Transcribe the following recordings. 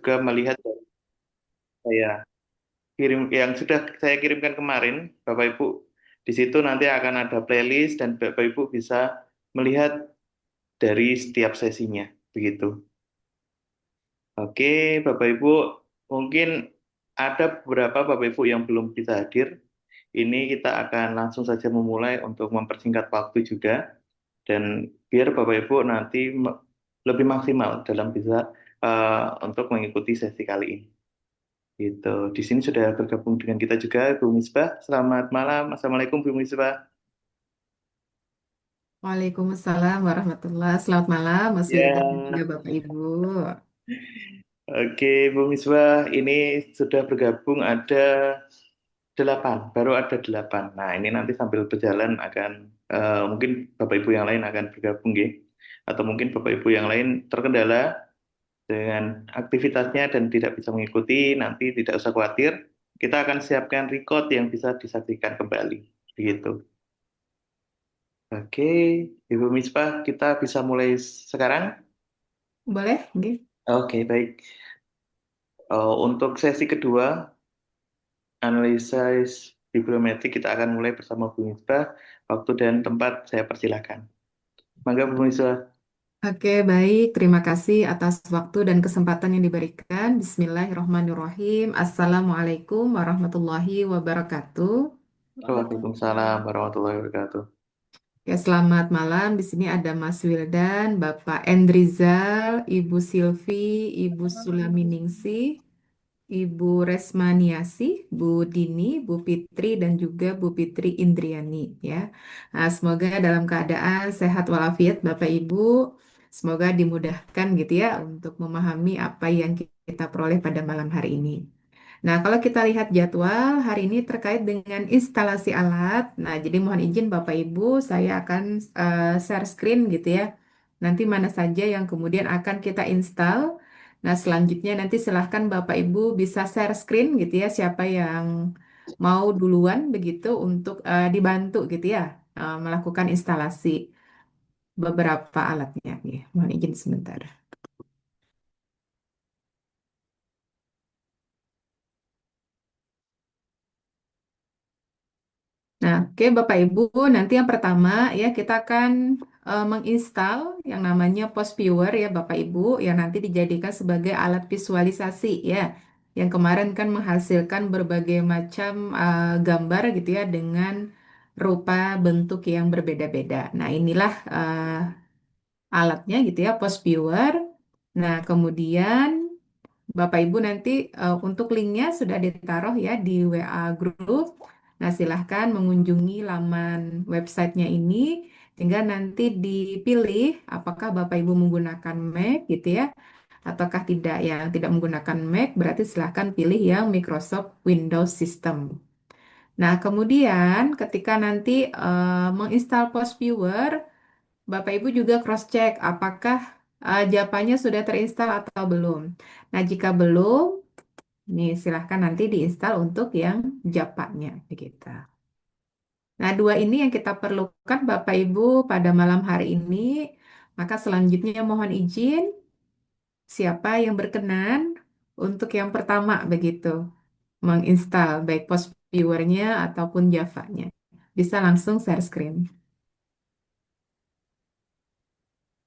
juga melihat dari saya kirim yang sudah saya kirimkan kemarin, Bapak Ibu. Di situ nanti akan ada playlist dan Bapak Ibu bisa melihat dari setiap sesinya, begitu. Oke, Bapak Ibu, mungkin ada beberapa Bapak Ibu yang belum bisa hadir. Ini kita akan langsung saja memulai untuk mempersingkat waktu juga dan biar Bapak Ibu nanti lebih maksimal dalam bisa untuk mengikuti sesi kali ini. Gitu. Di sini sudah bergabung dengan kita juga Bu Misbah. Selamat malam. Assalamualaikum Bu Misbah. Waalaikumsalam warahmatullahi. Selamat malam, Mas Wildan dan juga Ya, Bapak Ibu. oke Bu Misbah. Ini sudah bergabung ada 8, baru ada 8. Nah, ini nanti sambil berjalan akan mungkin Bapak Ibu yang lain akan bergabung, ya. Atau mungkin Bapak Ibu yang lain terkendala dengan aktivitasnya dan tidak bisa mengikuti, nanti tidak usah khawatir. Kita akan siapkan record yang bisa disaksikan kembali. Begitu. Oke, Ibu Misbah, kita bisa mulai sekarang. Boleh? Nggih? Oke, baik. Untuk sesi kedua, analisa bibliometrik, kita akan mulai bersama Bu Misbah. Waktu dan tempat saya persilahkan. Mangga Bu Misbah. Oke, baik. Terima kasih atas waktu dan kesempatan yang diberikan. Bismillahirrahmanirrahim. Assalamualaikum warahmatullahi wabarakatuh. Waalaikumsalam warahmatullahi wabarakatuh. Ya, selamat malam. Di sini ada Mas Wildan, Bapak Endrizal, Ibu Silvi, Ibu Sulaminingsih, Ibu Resmaniasi, Bu Dini, Bu Fitri, dan juga Bu Fitri Indriani ya. Nah, semoga dalam keadaan sehat walafiat Bapak Ibu. Semoga dimudahkan gitu ya untuk memahami apa yang kita peroleh pada malam hari ini. Nah, kalau kita lihat jadwal hari ini terkait dengan instalasi alat. Nah, jadi mohon izin Bapak Ibu, saya akan share screen gitu ya. Nanti mana saja yang kemudian akan kita install. Nah, selanjutnya nanti silahkan Bapak Ibu bisa share screen gitu ya, siapa yang mau duluan begitu untuk dibantu gitu ya, melakukan instalasi beberapa alatnya. Nih, mohon izin sebentar. Nah, oke Bapak Ibu, nanti yang pertama ya kita akan menginstal yang namanya Post Viewer ya Bapak Ibu, yang nanti dijadikan sebagai alat visualisasi ya, yang kemarin kan menghasilkan berbagai macam gambar gitu ya dengan rupa bentuk yang berbeda-beda. Nah, inilah alatnya gitu ya, Post Viewer. Nah, kemudian Bapak Ibu nanti untuk linknya sudah ditaruh ya di WA Group. Nah, silahkan mengunjungi laman websitenya ini. Tinggal nanti dipilih apakah Bapak Ibu menggunakan Mac gitu ya, ataukah tidak. Yang tidak menggunakan Mac berarti silahkan pilih yang Microsoft Windows System. Nah, kemudian ketika nanti menginstal Post Viewer, Bapak Ibu juga cross-check apakah Japanya sudah terinstal atau belum. Nah, jika belum, nih, silahkan nanti diinstal untuk yang Japanya, begitu. Nah, dua ini yang kita perlukan Bapak Ibu pada malam hari ini. Maka selanjutnya mohon izin siapa yang berkenan untuk yang pertama begitu menginstal baik post viewernya ataupun Javanya. Bisa langsung share screen.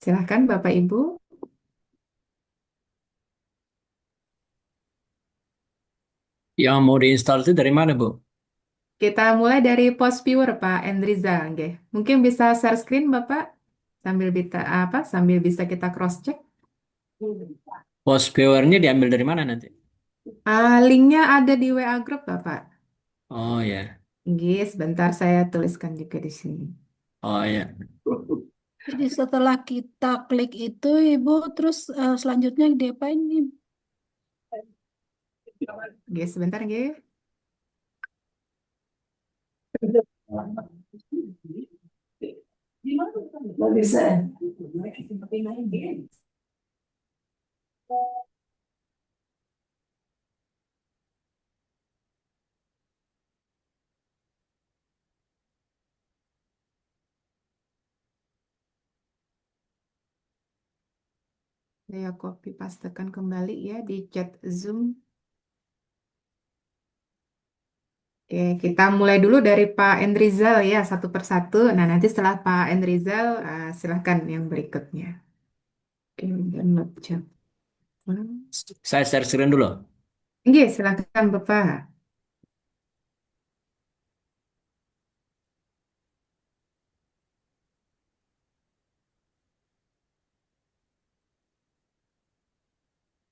Silahkan Bapak Ibu. Yang mau diinstal itu dari mana, Bu? Kita mulai dari post viewer Pak Endrizal, nggih. Mungkin bisa share screen Bapak sambil bisa sambil bisa kita cross check. Post viewernya diambil dari mana nanti? Linknya ada di WA Group Bapak. Oh ya, Nggih, sebentar saya tuliskan juga di sini. oh ya. Jadi setelah kita klik itu, Ibu, terus selanjutnya diapain nih? Nggih, sebentar nggih. Nggak bisa. Saya copy pastekan kembali ya di chat Zoom. Oke, kita mulai dulu dari Pak Endrizal ya, satu persatu. Nah, nanti setelah Pak Endrizal, silahkan yang berikutnya. Oke, download chat. Saya share screen dulu. Oke, silahkan Bapak.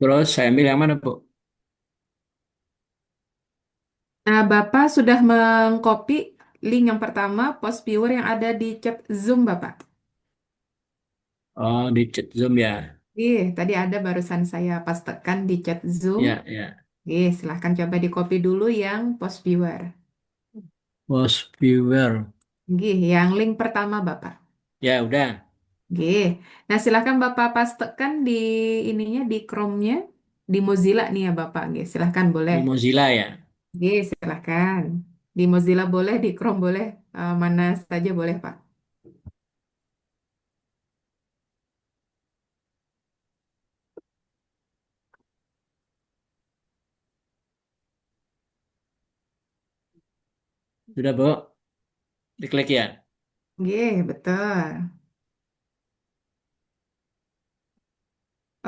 Terus saya ambil yang mana, Bu? Nah, Bapak sudah mengcopy link yang pertama, post viewer yang ada di chat Zoom, Bapak. Oh, di chat Zoom ya. Iya, tadi ada barusan saya pastekan di chat Zoom. Ya, ya. Iya, silahkan coba di copy dulu yang post viewer. Post viewer. Iya, yang link pertama, Bapak. Ya, udah. Oke. Nah, silakan Bapak pastekan di ininya di Chrome-nya di Mozilla nih ya Bapak. Oke, silahkan boleh. Di Mozilla ya. Oke, silahkan. Di Mozilla boleh, di Chrome boleh, mana saja boleh Pak. Sudah, Bu. Diklik ya. Oke, betul.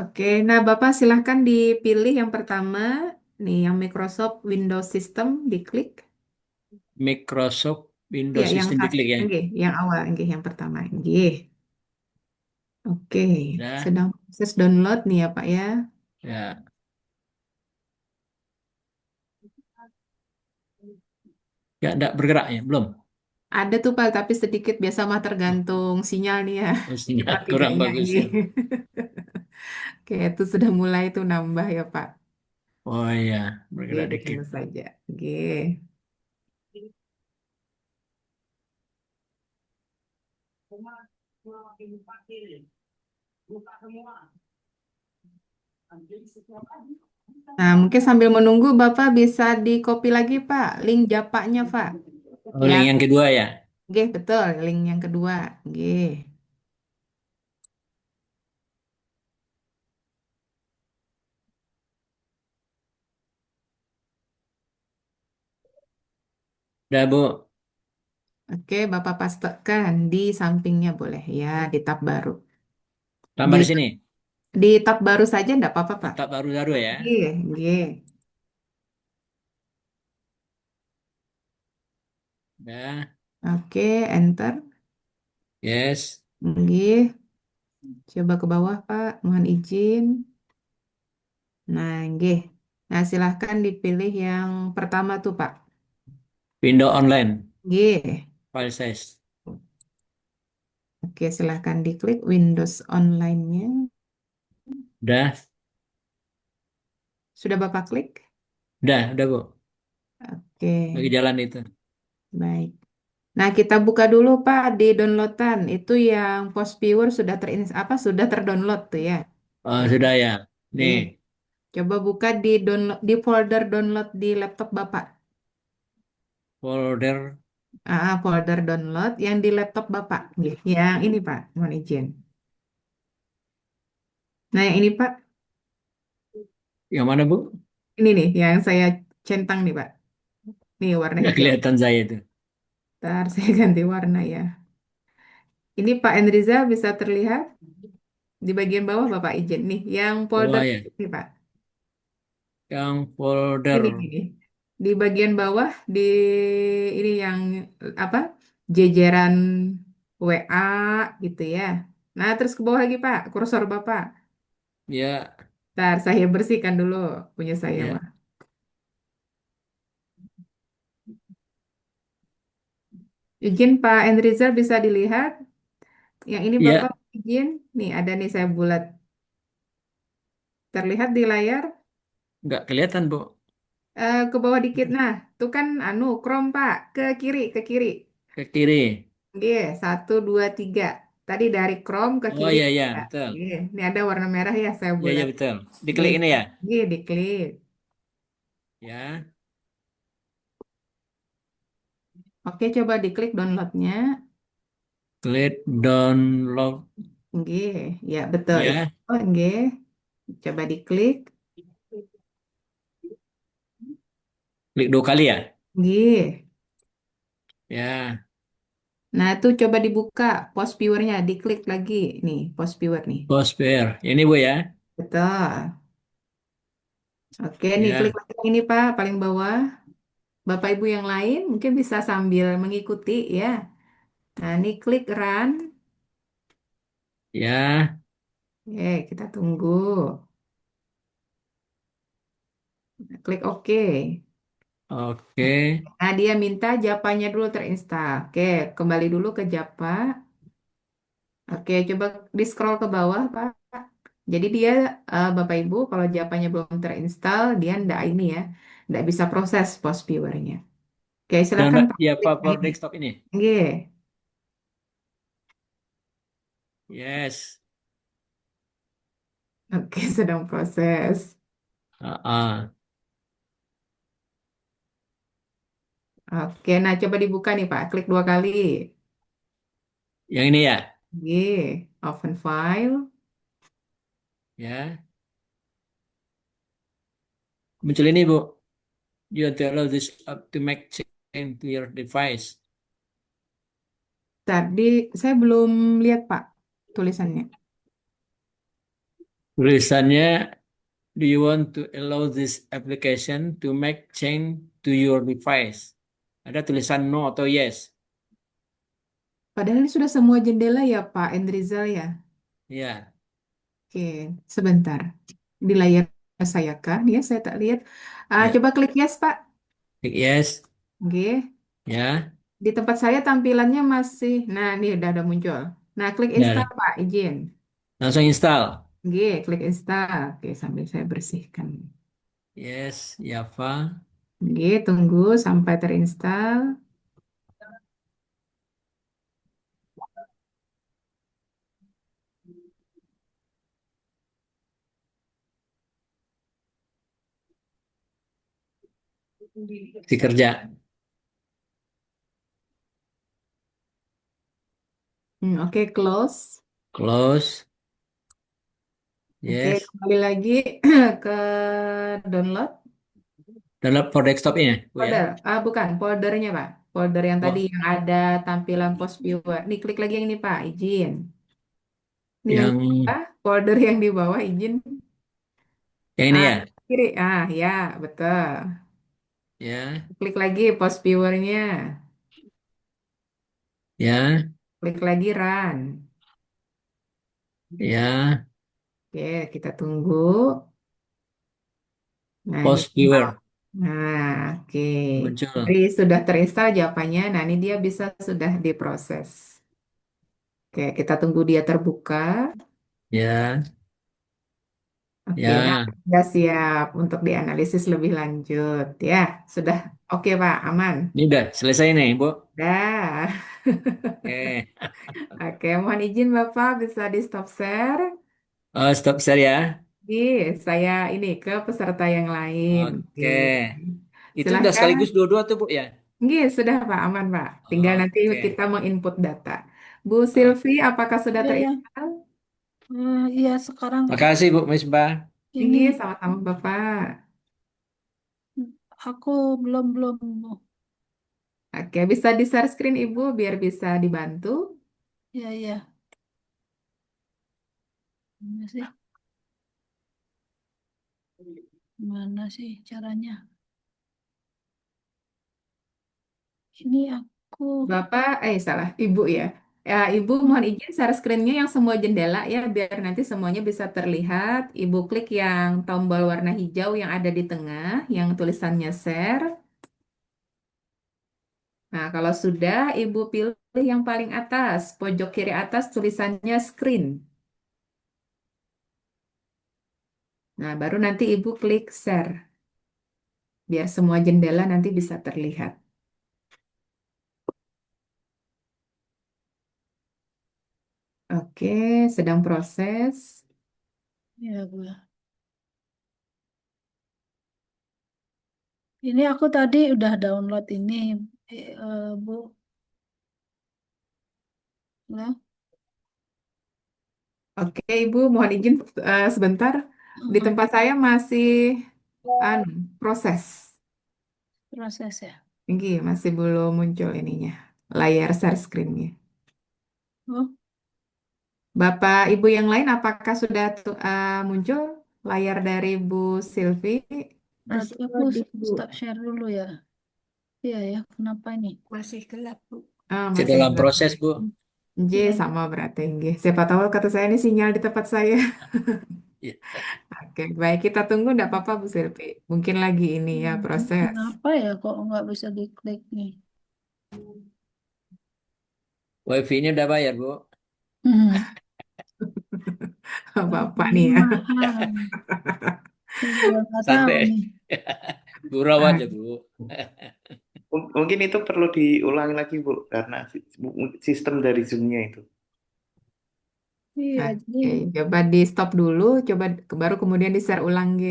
Oke, nah Bapak silahkan dipilih yang pertama, nih yang Microsoft Windows System, diklik. Microsoft Ya, Windows yang System satu, diklik ya. oke, yang awal, oke, yang pertama. Oke, oke, Udah. sedang proses download nih ya Pak ya. Ya. Ya, enggak bergerak ya. Belum. Ada tuh Pak, tapi sedikit biasa mah tergantung sinyal nih ya. Oh, sinyal Cepat kurang tidaknya. bagus Iya. ya. Oke, itu sudah mulai tuh nambah ya Pak. Oh iya, Oke, bergerak dikit. ditunggu saja. Oke. Nah, mungkin sambil menunggu Bapak bisa di copy lagi Pak, link japaknya Pak. Oh, link Yang, yang kedua ya. oke betul, link yang kedua. Oke. Udah, Bu. Oke, Bapak pastekan di sampingnya boleh ya, di tab baru. Tambah Di di sini. di tab baru saja enggak apa-apa Pak. Tab baru-baru ya. Iya, iya. Udah. Oke, enter. Yes. Nggih, coba ke bawah, Pak. Mohon izin. Nah, nggih. Nah, silahkan dipilih yang pertama tuh, Pak. Windows Online. Nggih. File size. Oke, silahkan diklik Windows Online-nya. Udah. Sudah Bapak klik? Udah, Bu. Oke, Lagi jalan itu. baik. Nah, kita buka dulu, Pak, di downloadan. Itu yang post viewer sudah sudah terdownload tuh ya. Oh, Oke. sudah ya. Oke. Nih, Coba buka di download di folder download di laptop Bapak. folder. Folder download yang di laptop Bapak. Nggih, yang ini Pak, mohon izin. Nah, yang ini Pak, Yang mana, Bu? ini nih yang saya centang nih Pak. Nih warna Nggak hijau. kelihatan saya itu. Ntar saya ganti warna ya. Ini Pak Enriza bisa terlihat di bagian bawah Bapak izin nih, yang folder Bawah ya. ini Pak. Yang folder. Ini. Di bagian bawah di ini yang apa? Jejeran WA gitu ya. Nah, terus ke bawah lagi Pak, kursor Bapak. Ya, Ntar saya bersihkan dulu punya saya ya. mah. Izin Pak Enrizal bisa dilihat. Yang ini Bapak Ya, izin. Nih ada nih saya bulat. Terlihat di layar. nggak kelihatan, Bu. Ke bawah dikit. Nah, itu kan anu Chrome Pak. Ke kiri, ke kiri. Ke kiri. Iya, satu, dua, tiga. Tadi dari Chrome ke Oh kiri. iya, ya, Ya. betul. Iya, ini ada warna merah ya saya Ya, ya, bulat. betul. Iya, Diklik ini ya. iya diklik. Ya, Oke, coba diklik downloadnya. klik download. Nggih, ya betul Ibu. Ya, Nggih. Coba diklik. klik 2 kali ya. Nggih. Ya, Nah, itu coba dibuka post viewer-nya, diklik lagi. Nih, post viewer nih. post pair. Ini Bu ya. Betul. Oke, nih klik Ya, lagi yang ini Pak, paling bawah. Bapak Ibu yang lain mungkin bisa sambil mengikuti ya. Nah, ini klik run. ya. Oke, kita tunggu. Klik OK. Oke. Nah, dia minta Japanya dulu terinstal. Oke, kembali dulu ke Japa. Oke, coba di scroll ke bawah, Pak. Jadi dia, Bapak Ibu, kalau Japanya belum terinstall, dia ndak ini ya, ndak bisa proses post viewer-nya. Oke, silakan Download Pak. Java Klik for ini. desktop ini. Oke, Yes. oke, sedang proses. Ah, ah. Oke, nah coba dibuka nih Pak. Klik 2 kali. Yang ini ya. Oke, open file. Ya. Muncul ini Bu. You want to allow this app to make change to your device. Tadi saya belum lihat Pak tulisannya. Tulisannya, do you want to allow this application to make change to your device? Ada tulisan no atau yes. Padahal ini sudah semua jendela ya Pak Endrizal ya. Ya. Oke, sebentar. Di layar saya kan, ya saya tak lihat. Ya. Coba klik yes Pak. Klik yes. Oke, Ya. di tempat saya tampilannya masih, nah ini udah muncul. Nah, klik install Dan Pak, izin. langsung install. Oke, klik install. Oke, sambil saya bersihkan. Yes, Java. Oke, tunggu sampai terinstall. Dikerja. Oke, close. Close. Oke, Yes. kembali lagi ke download Download for desktop ini, Bu ya. folder. Bukan, foldernya, Pak. Folder yang tadi Oh, yang ada tampilan post viewer. Nih, klik lagi yang ini, Pak. Izin. Nih yang yang folder yang di bawah, izin. ini ya. Kiri. Ya, betul. Ya. Klik lagi post viewernya. Ya. Klik lagi run. Ya. Oke, kita tunggu. Nah, ini. Post viewer Nah, oke. Jadi muncul. sudah terinstall jawabannya. Nah, ini dia bisa sudah diproses. Oke, kita tunggu dia terbuka. Ya. Oke, nah Ya. sudah siap untuk dianalisis lebih lanjut. Ya, sudah oke Pak, aman. Ini udah selesai nih, Bu. Dah. Oke. Oke, mohon izin Bapak bisa di stop share. Oh, stop share ya. Saya ini ke peserta yang lain. Oke. Oke. Itu udah Silahkan. sekaligus dua-dua tuh, Bu ya. Sudah Pak, aman Pak. Tinggal nanti Oke. kita menginput data. Bu Oke. Silvi, apakah sudah Iya, ya. terinstall? Iya, sekarang Makasih, Bu Misbah. ini Sama-sama Bapak. aku belum belum. Oke, bisa di share screen Ibu biar bisa dibantu. Ya, ya. Mana sih? Mana sih caranya? Ini aku. Bapak, salah, Ibu ya. Ya, Ibu mohon izin share screen-nya yang semua jendela ya, biar nanti semuanya bisa terlihat. Ibu klik yang tombol warna hijau yang ada di tengah, yang tulisannya share. Nah, kalau sudah, Ibu pilih yang paling atas, pojok kiri atas tulisannya screen. Nah, baru nanti Ibu klik share, biar semua jendela nanti bisa terlihat. Oke, sedang proses. Ya, Bu. Ini aku tadi udah download ini, Bu. Ya. Oke, Ibu, mohon izin sebentar. Di Mm-mm. tempat saya masih proses. Proses ya. Ini masih belum muncul ininya, layar share screen-nya. Oh, Bapak, Ibu yang lain, apakah sudah muncul layar dari Bu Silvi? berarti Masih aku modif, Bu. stop share dulu ya. Iya ya, kenapa ini? Masih gelap, Bu. Masih Masih dalam gelap. proses, Bu. Nggih, Iya. sama berarti nggih. Siapa tahu kata saya ini sinyal di tempat saya. Ya. Oke, baik kita tunggu enggak apa-apa Bu Silvi. Mungkin lagi ini ya proses. Kenapa ya kok nggak bisa diklik nih? Wifi-nya udah bayar, Bu. Hmm. Bapak Ini nih ya. mahal. Saya juga nggak tahu Santai. nih. Gurau Ah, aja, Bu. Mungkin itu perlu diulangi lagi, Bu, karena sistem dari Zoom-nya itu. Iya, jadi Oke, coba di stop dulu, coba baru kemudian di share ulang G.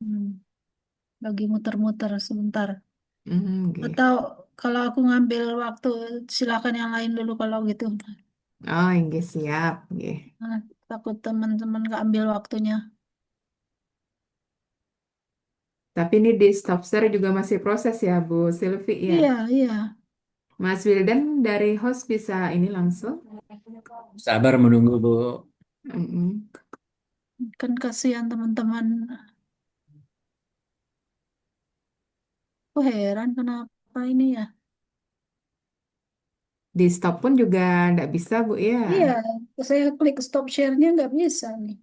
hmm, lagi muter-muter sebentar. G. Atau kalau aku ngambil waktu, silakan yang lain dulu kalau gitu. Oh, G siap, G. Nah, takut teman-teman nggak ambil waktunya. Tapi ini di stop share juga masih proses ya, Bu Silvi ya. Iya, iya. Mas Wildan dari host bisa ini langsung. Sabar menunggu, Bu. Mm-mm. Kan kasihan teman-teman. Aku heran kenapa ini ya. Di stop pun juga nggak bisa, Bu ya. Iya, saya klik stop share-nya nggak bisa nih.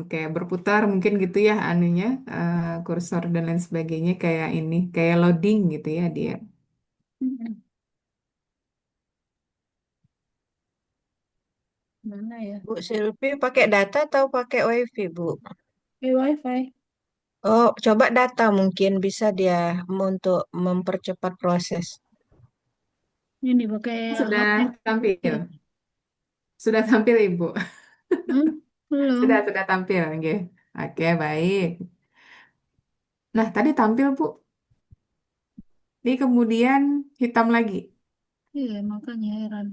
Kayak berputar mungkin gitu ya anunya, kursor dan lain sebagainya kayak ini, kayak loading gitu ya dia. Mm-mm. Mana ya? Bu Silvi pakai data atau pakai WiFi, Bu? Wifi. Oh, coba data mungkin bisa dia untuk mempercepat proses. Ini pakai Sudah HTTP. tampil, sudah tampil Ibu. Hmm? Belum. Sudah tampil, oke. Oke, baik. Nah, tadi tampil, Bu. Ini kemudian hitam lagi. Iya, makanya heran.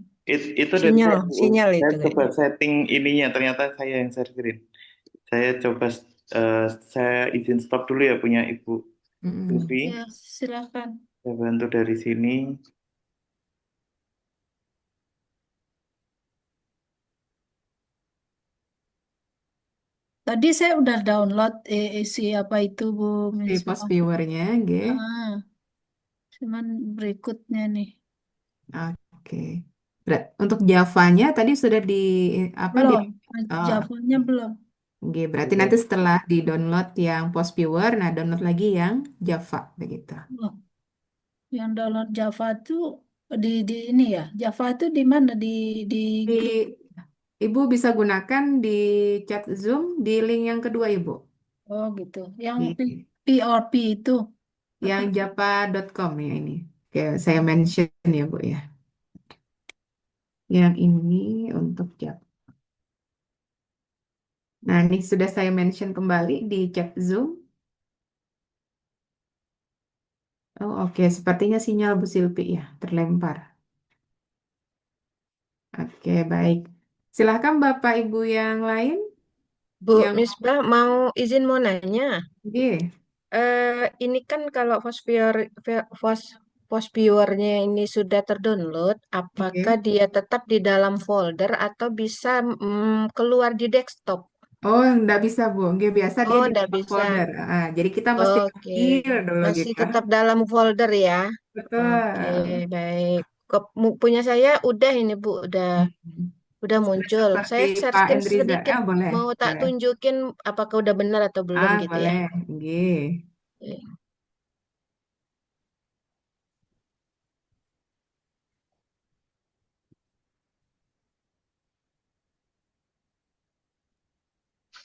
Itu dari Sinyal, saya, Bu. sinyal Saya itu coba kayaknya. setting ininya, ternyata saya yang share screen. Saya coba, saya izin stop dulu ya punya Ibu Mm-mm. Silvi. Ya, silakan. Saya bantu dari sini. Tadi saya udah download isi apa itu, Bu Si post Misbah. viewernya, oke. Ah, cuman berikutnya nih. Oke. Untuk Javanya tadi sudah di apa di Belum. oh, Javanya belum. oke, berarti nanti Belum. setelah di-download yang post viewer, nah download lagi yang Java begitu. Belum. Yang download Java itu di ini ya. Java itu di mana? Di grup. Di Ibu bisa gunakan di chat Zoom di link yang kedua Ibu. Oh, gitu. Yang Di PRP itu apa? yang java.com ya ini. Oke, saya mention ya Bu ya. Yang ini untuk Java. Nah, ini sudah saya mention kembali di chat Zoom. Oh, oke, sepertinya sinyal Bu Silvi ya terlempar. Oke, baik. Silahkan Bapak Ibu yang lain Bu yang Misbah mau izin mau nanya. Oke, Ini kan kalau Fast Viewer-nya ini sudah terdownload, apakah oke. dia tetap di dalam folder atau bisa keluar di desktop? Oh, enggak bisa Bu. Oke, biasa dia Oh, di tidak dalam bisa. folder. Jadi kita mesti Oke, ambil dulu masih gitu. tetap dalam folder ya. Oke, Betul. baik. Punya saya udah ini Bu, Hmm. udah Sudah muncul. seperti Saya Pak searching Endriza. sedikit, Boleh, mau tak boleh. tunjukin apakah udah benar atau belum gitu ya. Boleh. Oke. Oke.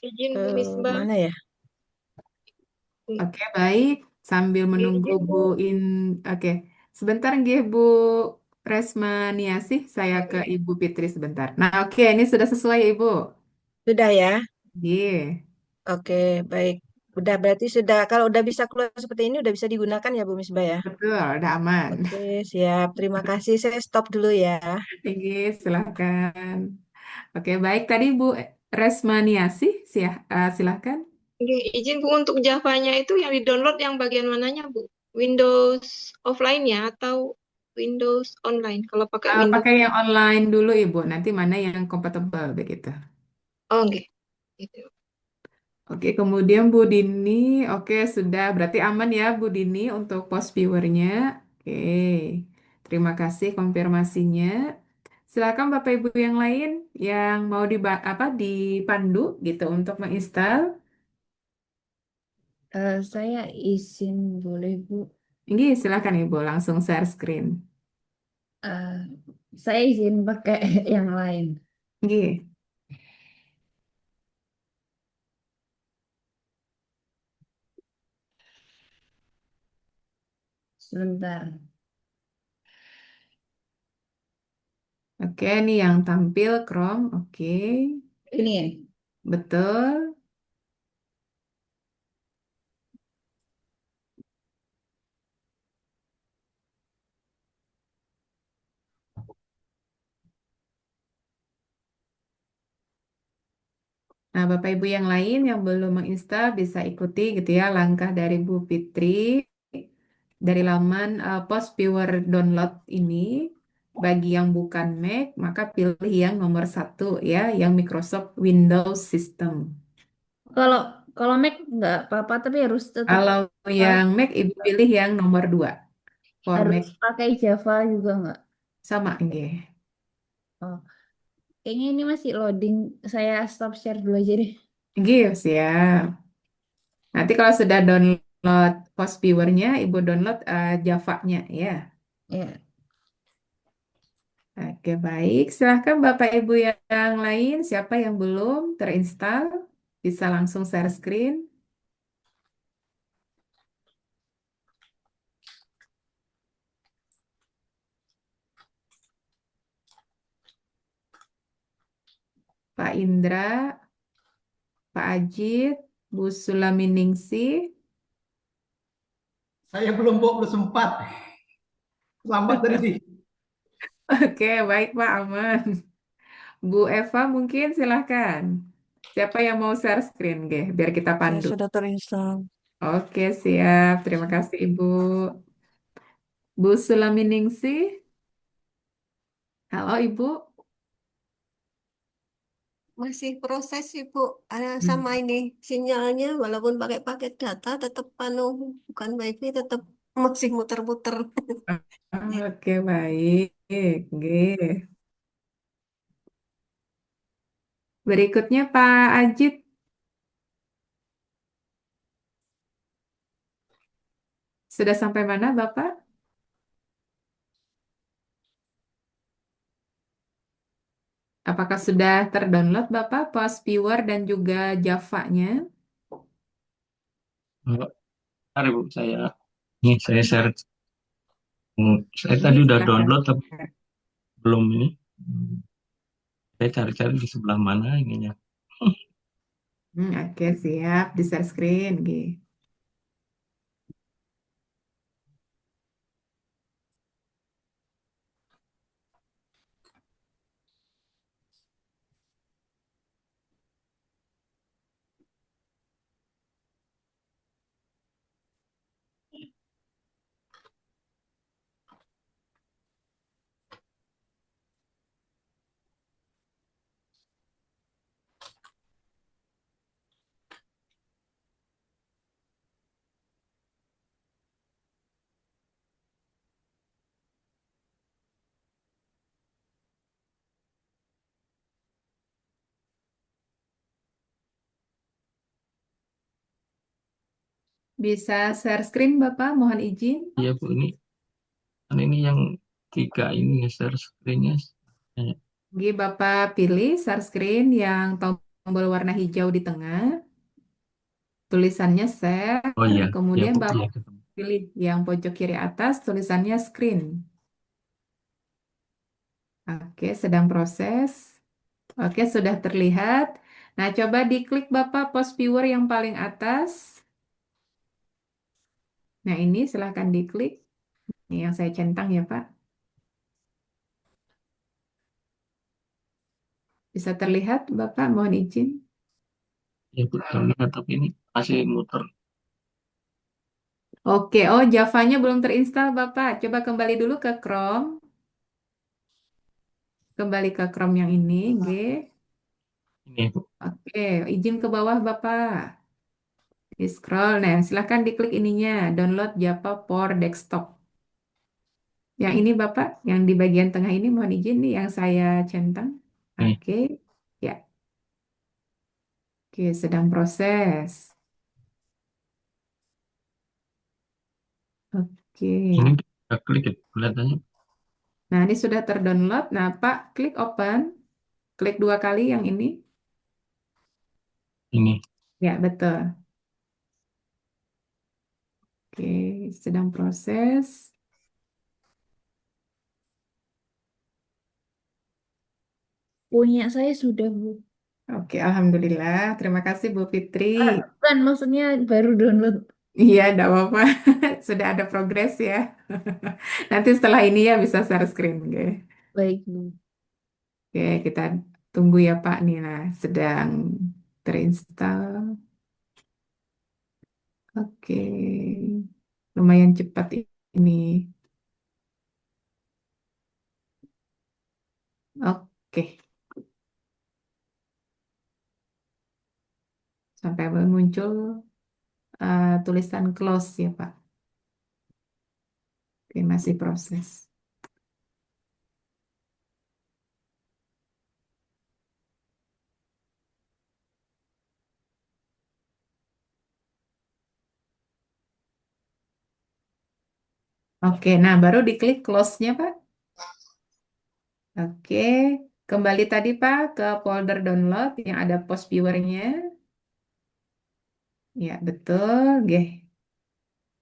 Izin Bu Misbah. Mana ya? Oke, baik. Sambil menunggu Izin Bu Bu. Oke. Sebentar nggih Bu Resmaniasih, saya ke Ibu Fitri sebentar. Nah, oke, ini sudah sesuai ya, Ibu. Sudah ya? Iya. Oke, baik. Udah berarti sudah kalau udah bisa keluar seperti ini udah bisa digunakan ya Bu Misbah ya. Betul, udah aman. Oke, siap. Terima kasih. Saya stop dulu ya. Oke, silakan. Oke, baik. Tadi Bu Resmaniasi, silakan. Oke, izin Bu untuk Java-nya itu yang di-download yang bagian mananya, Bu? Windows offline ya atau Windows online? Kalau pakai Windows. Pakai yang online dulu, Ibu. Nanti mana yang kompatibel begitu. Oh, oke. Gitu. Oke, kemudian Bu Dini, oke sudah berarti aman ya Bu Dini untuk post viewernya. Oke, terima kasih konfirmasinya. Silakan Bapak Ibu yang lain yang mau dipandu gitu untuk menginstal. Saya izin boleh Bu. Ini silakan Ibu langsung share screen. Eh, saya izin pakai yang lain. Oke, Sebentar. oke, ini yang tampil Chrome. Oke, Ini ya. betul. Nah, Bapak Ibu yang lain yang belum menginstal bisa ikuti gitu ya langkah dari Bu Fitri dari laman Post Viewer Download ini. Bagi yang bukan Mac, maka pilih yang nomor satu ya, yang Microsoft Windows System. Kalau kalau Mac nggak apa-apa, tapi harus tetap Kalau yang Mac, Ibu pilih yang nomor dua. For harus Mac pakai Java juga nggak? sama nggih. Oh, kayaknya ini masih loading. Saya stop share dulu aja deh. Nggih, siap. Nanti kalau sudah download Post Viewer-nya, Ibu download Java-nya ya. Ya. Oke, baik. Silahkan Bapak Ibu yang lain, siapa yang belum terinstall, bisa langsung share screen. Pak Indra, Pak Ajit, Bu Sulaminingsih. Saya belum, Bu, belum sempat. Lambat tadi. Oke, baik Pak, aman. Bu Eva mungkin silahkan. Siapa yang mau share screen, biar kita Saya pandu. sudah terinstall. Oke, siap. Terima kasih Ibu. Bu Sulaminingsih. Halo Ibu. Masih proses sih Bu. Hmm. Sama ini sinyalnya walaupun pakai paket data tetap bukan wifi tetap masih muter-muter. Oke, baik. Oke. Berikutnya Pak Ajit. Sudah sampai mana Bapak? Apakah sudah terdownload Bapak Post Viewer dan juga Java-nya? Mari, Bu, saya share. Saya Ini tadi udah silahkan. download tapi belum ini. Saya cari-cari di sebelah mana ininya. Oke, siap. Di share screen. Bisa share screen Bapak, mohon izin. Iya, Bu, ini yang tiga ini ya, share screen-nya. Bapak pilih share screen yang tombol warna hijau di tengah. Tulisannya share. Oh iya, ya Kemudian Bu, Bapak ya ketemu. pilih yang pojok kiri atas tulisannya screen. Oke, sedang proses. Oke, sudah terlihat. Nah, coba diklik Bapak post viewer yang paling atas. Nah, ini silahkan diklik. Ini yang saya centang ya, Pak. Bisa terlihat, Bapak, mohon izin. Ya, Bu, terlihat, tapi ini masih muter. Oke, oh Javanya belum terinstall, Bapak. Coba kembali dulu ke Chrome. Kembali ke Chrome yang ini, G. Ini, Bu. Oke, izin ke bawah, Bapak. Di scroll, nah silahkan diklik ininya, download Java for desktop. Yang ini Bapak, yang di bagian tengah ini mohon izin nih yang saya centang. Nih, Oke, ya, oke sedang proses. Oke, ini kita klik ya, kelihatannya nah ini sudah terdownload. Nah Pak, klik open, klik 2 kali yang ini. ini. Ya betul. Oke, sedang proses. Punya saya sudah, Bu. Oke, Alhamdulillah. Terima kasih Bu Fitri. Kan maksudnya baru download. Iya, enggak apa-apa. Sudah ada progres ya. Nanti setelah ini ya bisa share screen. Oke. Baik, Bu. Oke, kita tunggu ya Pak nih. Nah, sedang terinstall. Oke. Lumayan cepat ini. Oke. Sampai muncul tulisan close ya Pak. Oke, masih proses. Oke, nah baru diklik close-nya Pak. Oke, kembali tadi Pak ke folder download yang ada post viewer-nya. Ya, betul. Oke,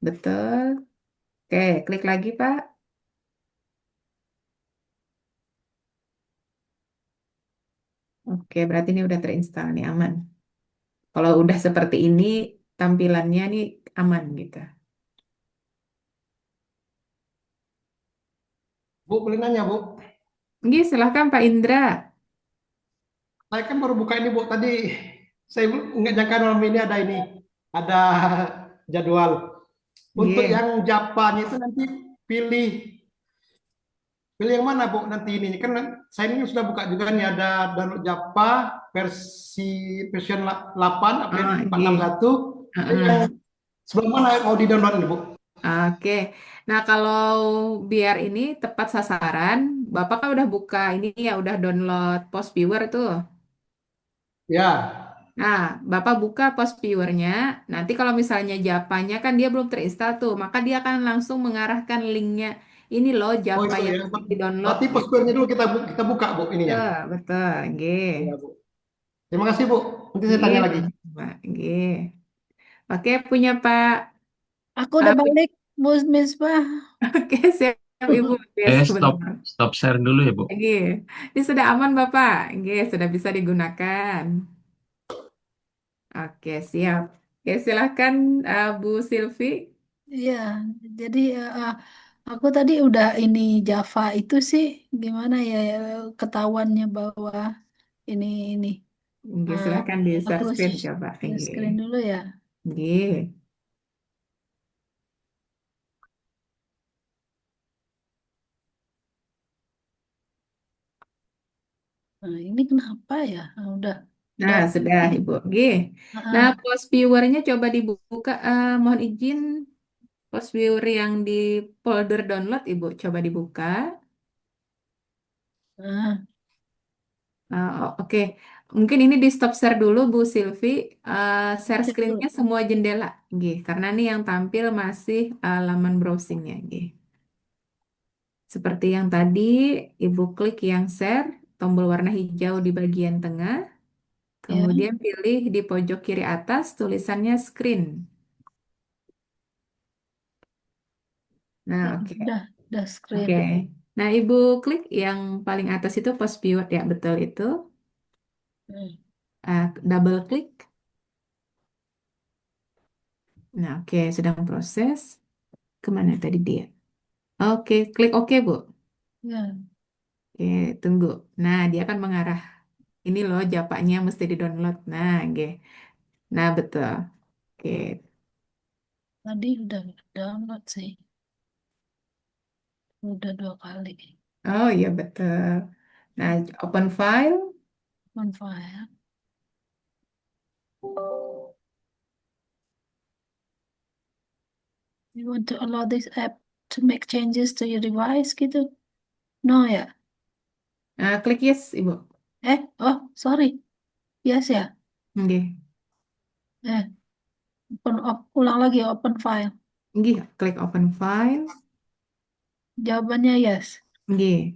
betul. Oke, klik lagi Pak. Oke, berarti ini udah terinstall nih, aman. Kalau udah seperti ini, tampilannya nih aman gitu. Bu, boleh nanya, Bu? Oke, silahkan Pak Indra. Saya kan baru buka ini, Bu. Tadi saya nggak nyangka malam ini ada ini. Ada jadwal. Untuk Oke. yang Japanya itu nanti pilih pilih yang mana, Bu? Nanti ini kan saya ini sudah buka juga nih ada download Java version 8 update Oh, oke. 461. Yang Heeh. sebelah mana mau di-download ini, Bu? Oke. Nah, kalau biar ini tepat sasaran, Bapak kan udah buka ini ya, udah download Post Viewer tuh. Ya. Nah, Bapak buka Post Viewer-nya. Nanti kalau misalnya Japanya kan dia belum terinstall tuh, maka dia akan langsung mengarahkan linknya. Ini loh Oh, Java itu yang ya. harus di-download. Berarti postpone dulu kita buka, Bu, ininya. Betul, betul. Oke. Ya, Bu. Terima kasih, Bu. Nanti saya Oke, tanya lagi. Mbak. Oke. Oke, punya Pak. Aku udah balik, Bu Misbah. Oke, siap Ibu. Oke, stop sebentar. stop share dulu ya, Bu. Oke, ini sudah aman Bapak. Oke, sudah bisa digunakan. Oke, siap. Oke, silahkan Bu Silvi. Iya, jadi aku tadi udah ini Java itu sih gimana ya ketahuannya bahwa ini. Oke, Ah, silahkan di aku screen coba. share Oke. screen dulu ya. Oke. Nah, ini kenapa ya? Udah. Nah, sudah Ibu. Oke. Nah, Ah, post viewer-nya coba dibuka. Mohon izin, post viewer yang di folder download Ibu, coba dibuka. ah, Oke, mungkin ini di stop share dulu Bu Silvi. Share cek dulu. screen-nya semua jendela, Nggih, karena ini yang tampil masih laman browsingnya, Nggih. Seperti yang tadi, Ibu klik yang share, tombol warna hijau di bagian tengah, Ya, kemudian pilih di pojok kiri atas tulisannya screen. Nah, ya, oke. udah screen. Oke. Nah, Ibu klik yang paling atas itu post viewer, ya betul itu. Hmm. Double klik. Nah, oke, sedang proses. Kemana tadi dia? Oke, klik oke, Bu. Ya, Oke, tunggu. Nah, dia akan mengarah. Ini loh, Japanya mesti di-download. Nah, oke. Nah, betul. Oke. tadi udah download sih. Udah 2 kali. Oh, iya betul. Nah, open file. Open file. You want to allow this app to make changes to your device gitu? No ya? Nah, klik yes, Ibu. Oh, sorry. Yes ya? Oke. Eh, ulang lagi open file. Nggih, klik open file. Jawabannya yes. Nggih.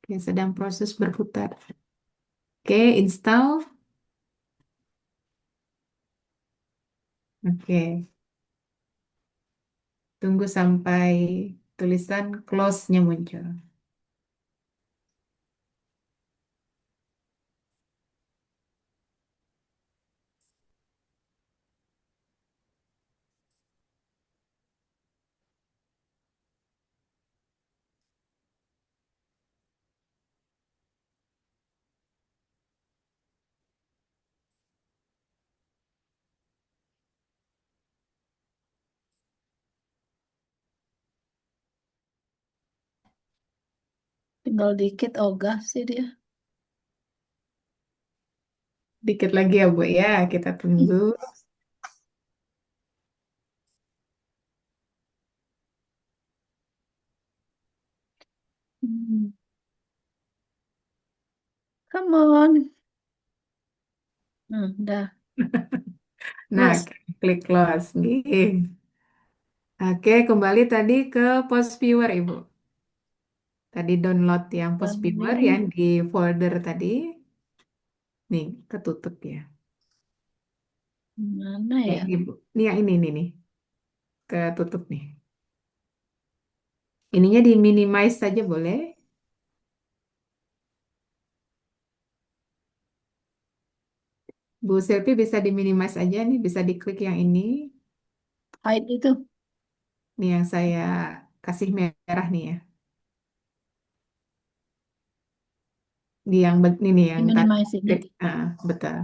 Oke, sedang proses berputar. Oke, install. Oke. Tunggu sampai tulisan close-nya muncul. Tinggal dikit ogah sih dia. Dikit lagi ya, Bu ya. Kita tunggu. Hmm. Come on. Udah. Nah, Close. klik close. Nggih. Oke, kembali tadi ke post viewer, Ibu. Tadi download yang post viewer Kembali. yang di folder tadi. Nih, ketutup ya. Mana ya? Ibu. Nih, yang ini nih. Ketutup nih. Ininya di minimize saja boleh. Bu Selfie bisa di minimize aja nih, bisa diklik yang ini. Hide itu. Nih yang saya kasih merah nih ya. Di yang ini Di yang tadi. minimize ini. Betul.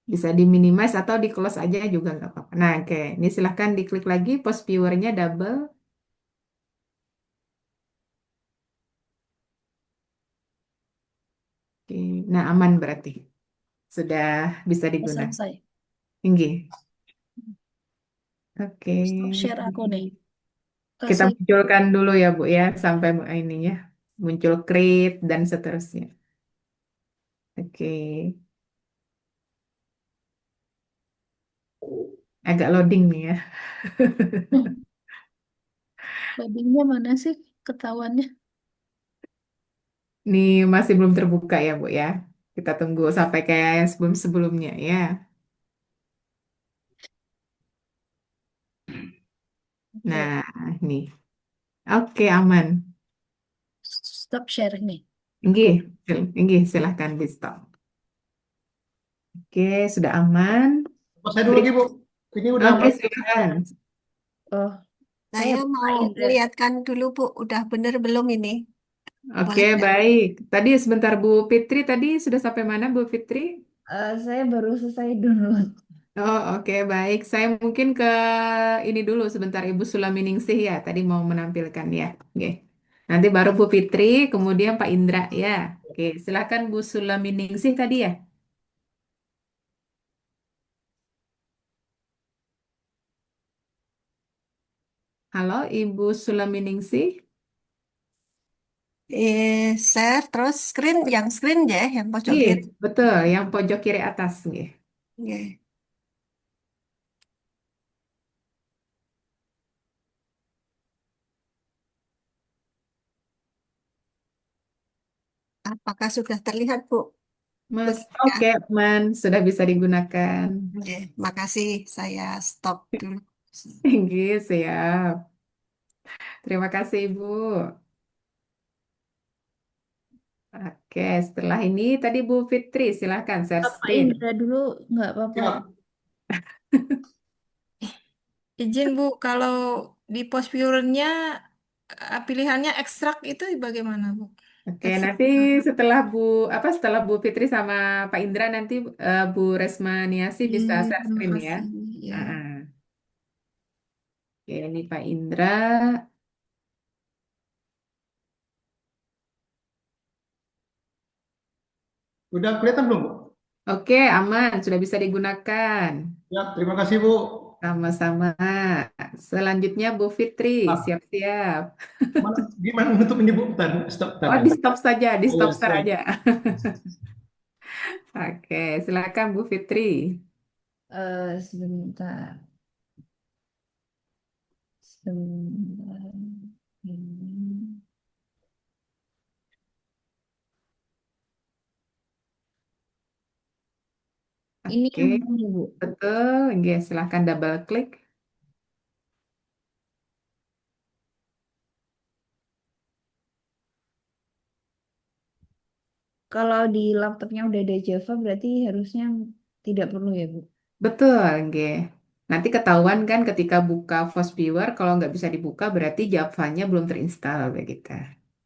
Bisa di minimize atau di close aja juga nggak apa-apa. Nah, oke. Ini silahkan diklik lagi post viewernya double. Oke. Nah, aman berarti. Sudah bisa Udah digunakan. selesai. Tinggi. Oke. Stop share aku nih. Kita Kasih. munculkan dulu ya, Bu ya, sampai ininya muncul create dan seterusnya. Oke. Agak loading nih ya. Loadingnya mana sih ketahuannya? Ini masih belum terbuka ya, Bu ya. Kita tunggu sampai kayak yang sebelum-sebelumnya ya. Oke. Nah, ini. Oke, aman. Stop sharing nih. Nggih, nggih, silahkan di stop. Oke, sudah aman. Saya dulu lagi, Bu. Ini udah Oke, aman. silahkan. Oh, Saya mau Pak Indra. lihatkan dulu, Bu, udah bener belum ini? Oke, Banyak. baik. Tadi sebentar Bu Fitri, tadi sudah sampai mana Bu Fitri? Saya baru selesai download. Oh, oke, baik. Saya mungkin ke ini dulu sebentar Ibu Sulaminingsih ya. Tadi mau menampilkan ya. Oke. Nanti baru Bu Fitri, kemudian Pak Indra ya. Oke, silakan Bu Sulaminingsih tadi ya. Halo, Ibu Sulaminingsih. Share terus yang screen ya, yang pojok Iya, kiri. betul. Yang pojok kiri atas. Nggih. Oke. Apakah sudah terlihat, Bu? Mas, Begitu. oke, aman. Sudah bisa digunakan. Oke, makasih. Saya stop dulu. Nggih, siap. Terima kasih, Ibu. Oke, setelah ini tadi Bu Fitri, silahkan share Pak screen. Indra dulu nggak apa-apa. Siap. Izin Bu, kalau di post viewer-nya pilihannya ekstrak itu bagaimana Bu? Oke, Ekstrak. nanti setelah Bu Fitri sama Pak Indra nanti Bu Resma Niasi bisa share Terima screen ya. kasih. Ya. Ah, ah. Oke, ini Pak Indra. Udah kelihatan belum, Bu? Oke, aman, sudah bisa digunakan. Ya, terima kasih, Bu. Sama-sama. Selanjutnya Bu Fitri, Ah, siap-siap. gimana menutup ini, Bu? Bentar, stop, bentar. Oh, di stop saja, di Oh, stop ya, start siap. aja. Oke, silakan Bu Fitri. Sebentar. Sebentar. Ini. Ini Oke, yang mana, Bu? betul. Oke, silakan double klik. Kalau di laptopnya udah ada Java, berarti harusnya tidak perlu ya, Bu? Betul, oke. Nanti ketahuan kan ketika buka Fast Viewer, kalau nggak bisa dibuka berarti Java-nya belum terinstall begitu.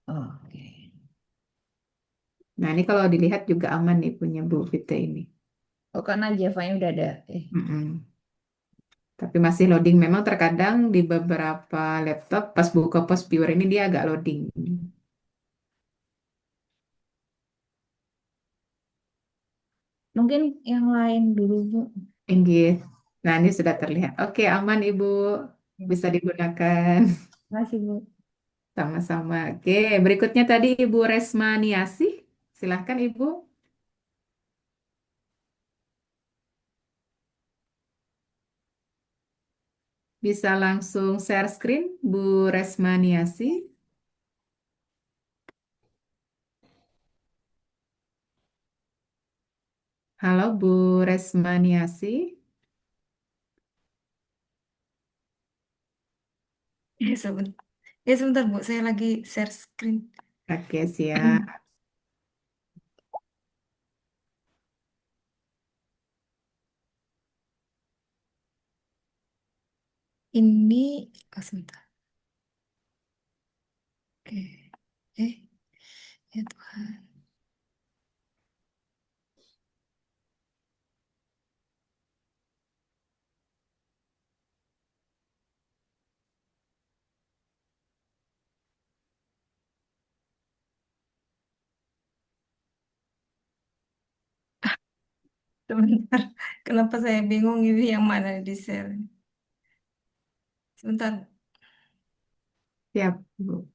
Oke. Nah, ini kalau dilihat juga aman nih punya Bu Fitri ini. Oh, karena Java-nya udah ada. Mm-mm. Tapi masih loading. Memang terkadang di beberapa laptop pas buka Fast Viewer ini dia agak loading. Mungkin yang lain dulu, Bu. Inggih. Nah, ini sudah terlihat. Oke, aman Ibu. Bisa digunakan. Terima kasih, Bu. Sama-sama. Oke, berikutnya tadi Ibu Resma Niasih. Silahkan Ibu. Bisa langsung share screen, Bu Resma Niasih. Halo Bu Resma Niasih. Sebentar. Ya sebentar Bu, saya lagi share screen. Oke, siap. Ini, sebentar. Oke. Eh, ya Tuhan. Sebentar. Kenapa saya bingung ini yang mana di share? Sebentar. Siap, Bu.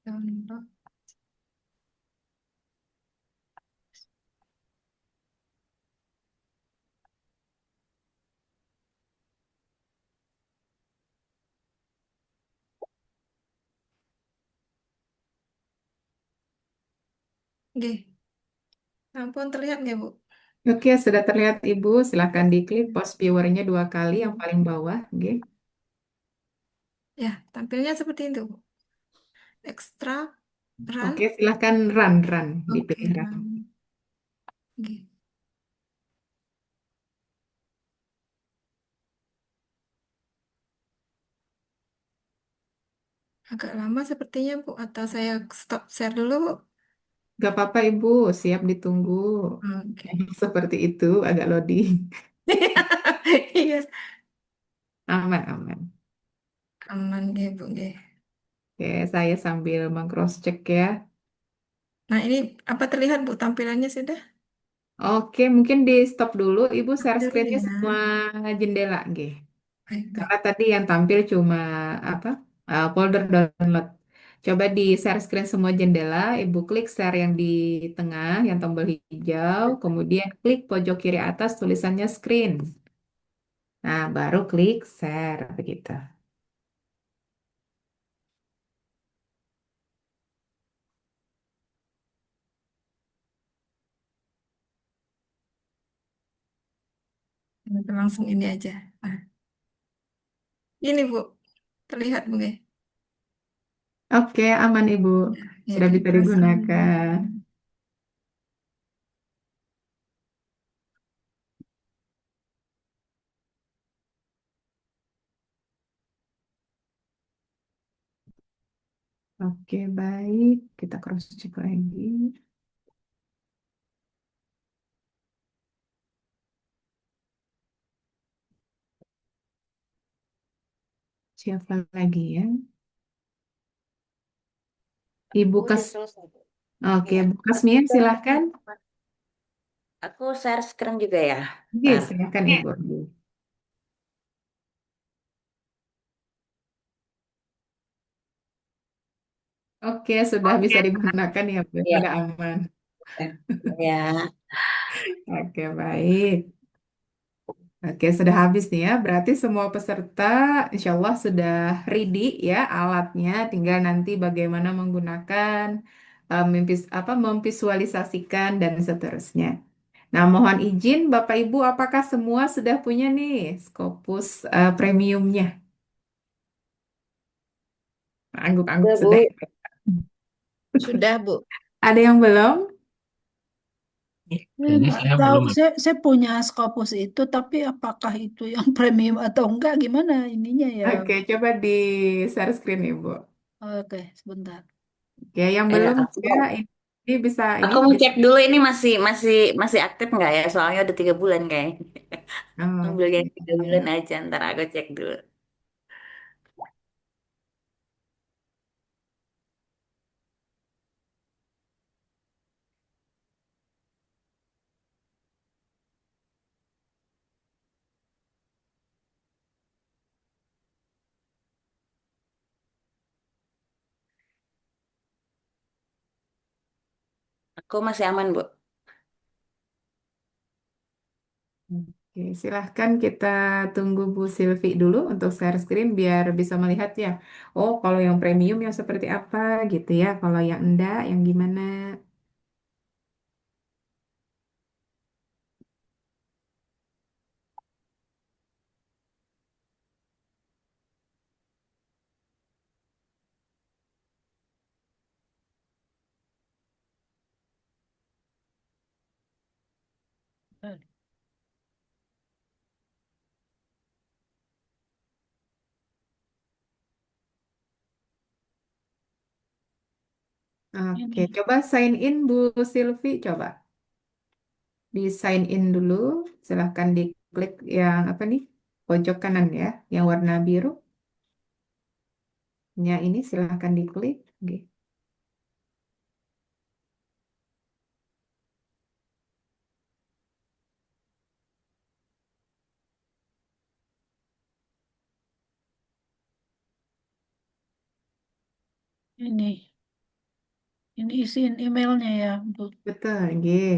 Download. Oke. Ampun, terlihat nggak Bu? Oke, sudah terlihat Ibu. Silakan diklik post viewer-nya 2 kali yang paling bawah. Oke. Ya, tampilnya seperti itu Bu. Ekstrak, run. Oke, silahkan run. Oke, Dipilih run. run. Oke. Agak lama sepertinya Bu, atau saya stop share dulu Bu? Gak apa-apa Ibu, siap ditunggu. Oke. Seperti itu, agak loading. Iya, Aman. aman ya Bu. Nggih. Oke, saya sambil meng-cross check ya. Nah, ini apa terlihat Bu tampilannya sudah? Oke, mungkin di stop dulu. Ibu share Dulu screen-nya ya. semua jendela, nggih. Baik. Karena tadi yang tampil cuma apa? Folder download. Coba di share screen semua jendela, Ibu klik share yang di tengah, yang tombol hijau, kemudian klik pojok kiri atas tulisannya screen. Nah, baru klik share begitu. Langsung ini aja. Nah, Ini Bu, terlihat Bu ya? Oke, aman Ibu. Ya, Sudah bisa terima kasih. digunakan. Oke, baik. Kita cross check lagi. Siapa lagi ya? Ibu Udah Kas. selesai. Bu. Oke, Ya. Bu Kasmien silahkan. Aku share screen juga ya. Oke, Ntar. silahkan Ibu. Oke, sudah bisa digunakan ya, Bu. Ya. Sudah aman. Ya. Oke, baik. Oke, sudah habis nih ya. Berarti semua peserta insya Allah sudah ready ya alatnya. Tinggal nanti bagaimana menggunakan, memvisualisasikan dan seterusnya. Nah, mohon izin Bapak Ibu, apakah semua sudah punya nih Scopus premiumnya? Angguk-angguk Udah, Bu. sudah. Sudah, Bu. Ada yang belum? Kayaknya Nggak saya tahu, belum. saya punya Scopus itu, tapi apakah itu yang premium atau enggak? Gimana ininya ya? Oke, coba di share screen Ibu. Oke, sebentar. Oke, yang Ya, belum aku, ya ini bisa ini aku mau bisa. cek dulu ini masih aktif nggak ya? Soalnya udah 3 bulan kayaknya. Ambil yang 3 bulan Oke. aja, ntar aku cek dulu. Aku masih aman, Bu. Oke, silahkan kita tunggu Bu Silvi dulu untuk share screen biar bisa melihat ya. Oh, kalau yang premium yang seperti apa gitu ya. Kalau yang enggak, yang gimana? Oke, Ini, coba sign in Bu Silvi, coba di sign in dulu. Silahkan diklik yang apa nih? Pojok kanan ya, yang warna biru. Ya, ini silahkan diklik. Oke. ini, ini isiin emailnya ya, Bu. Betul, nggih.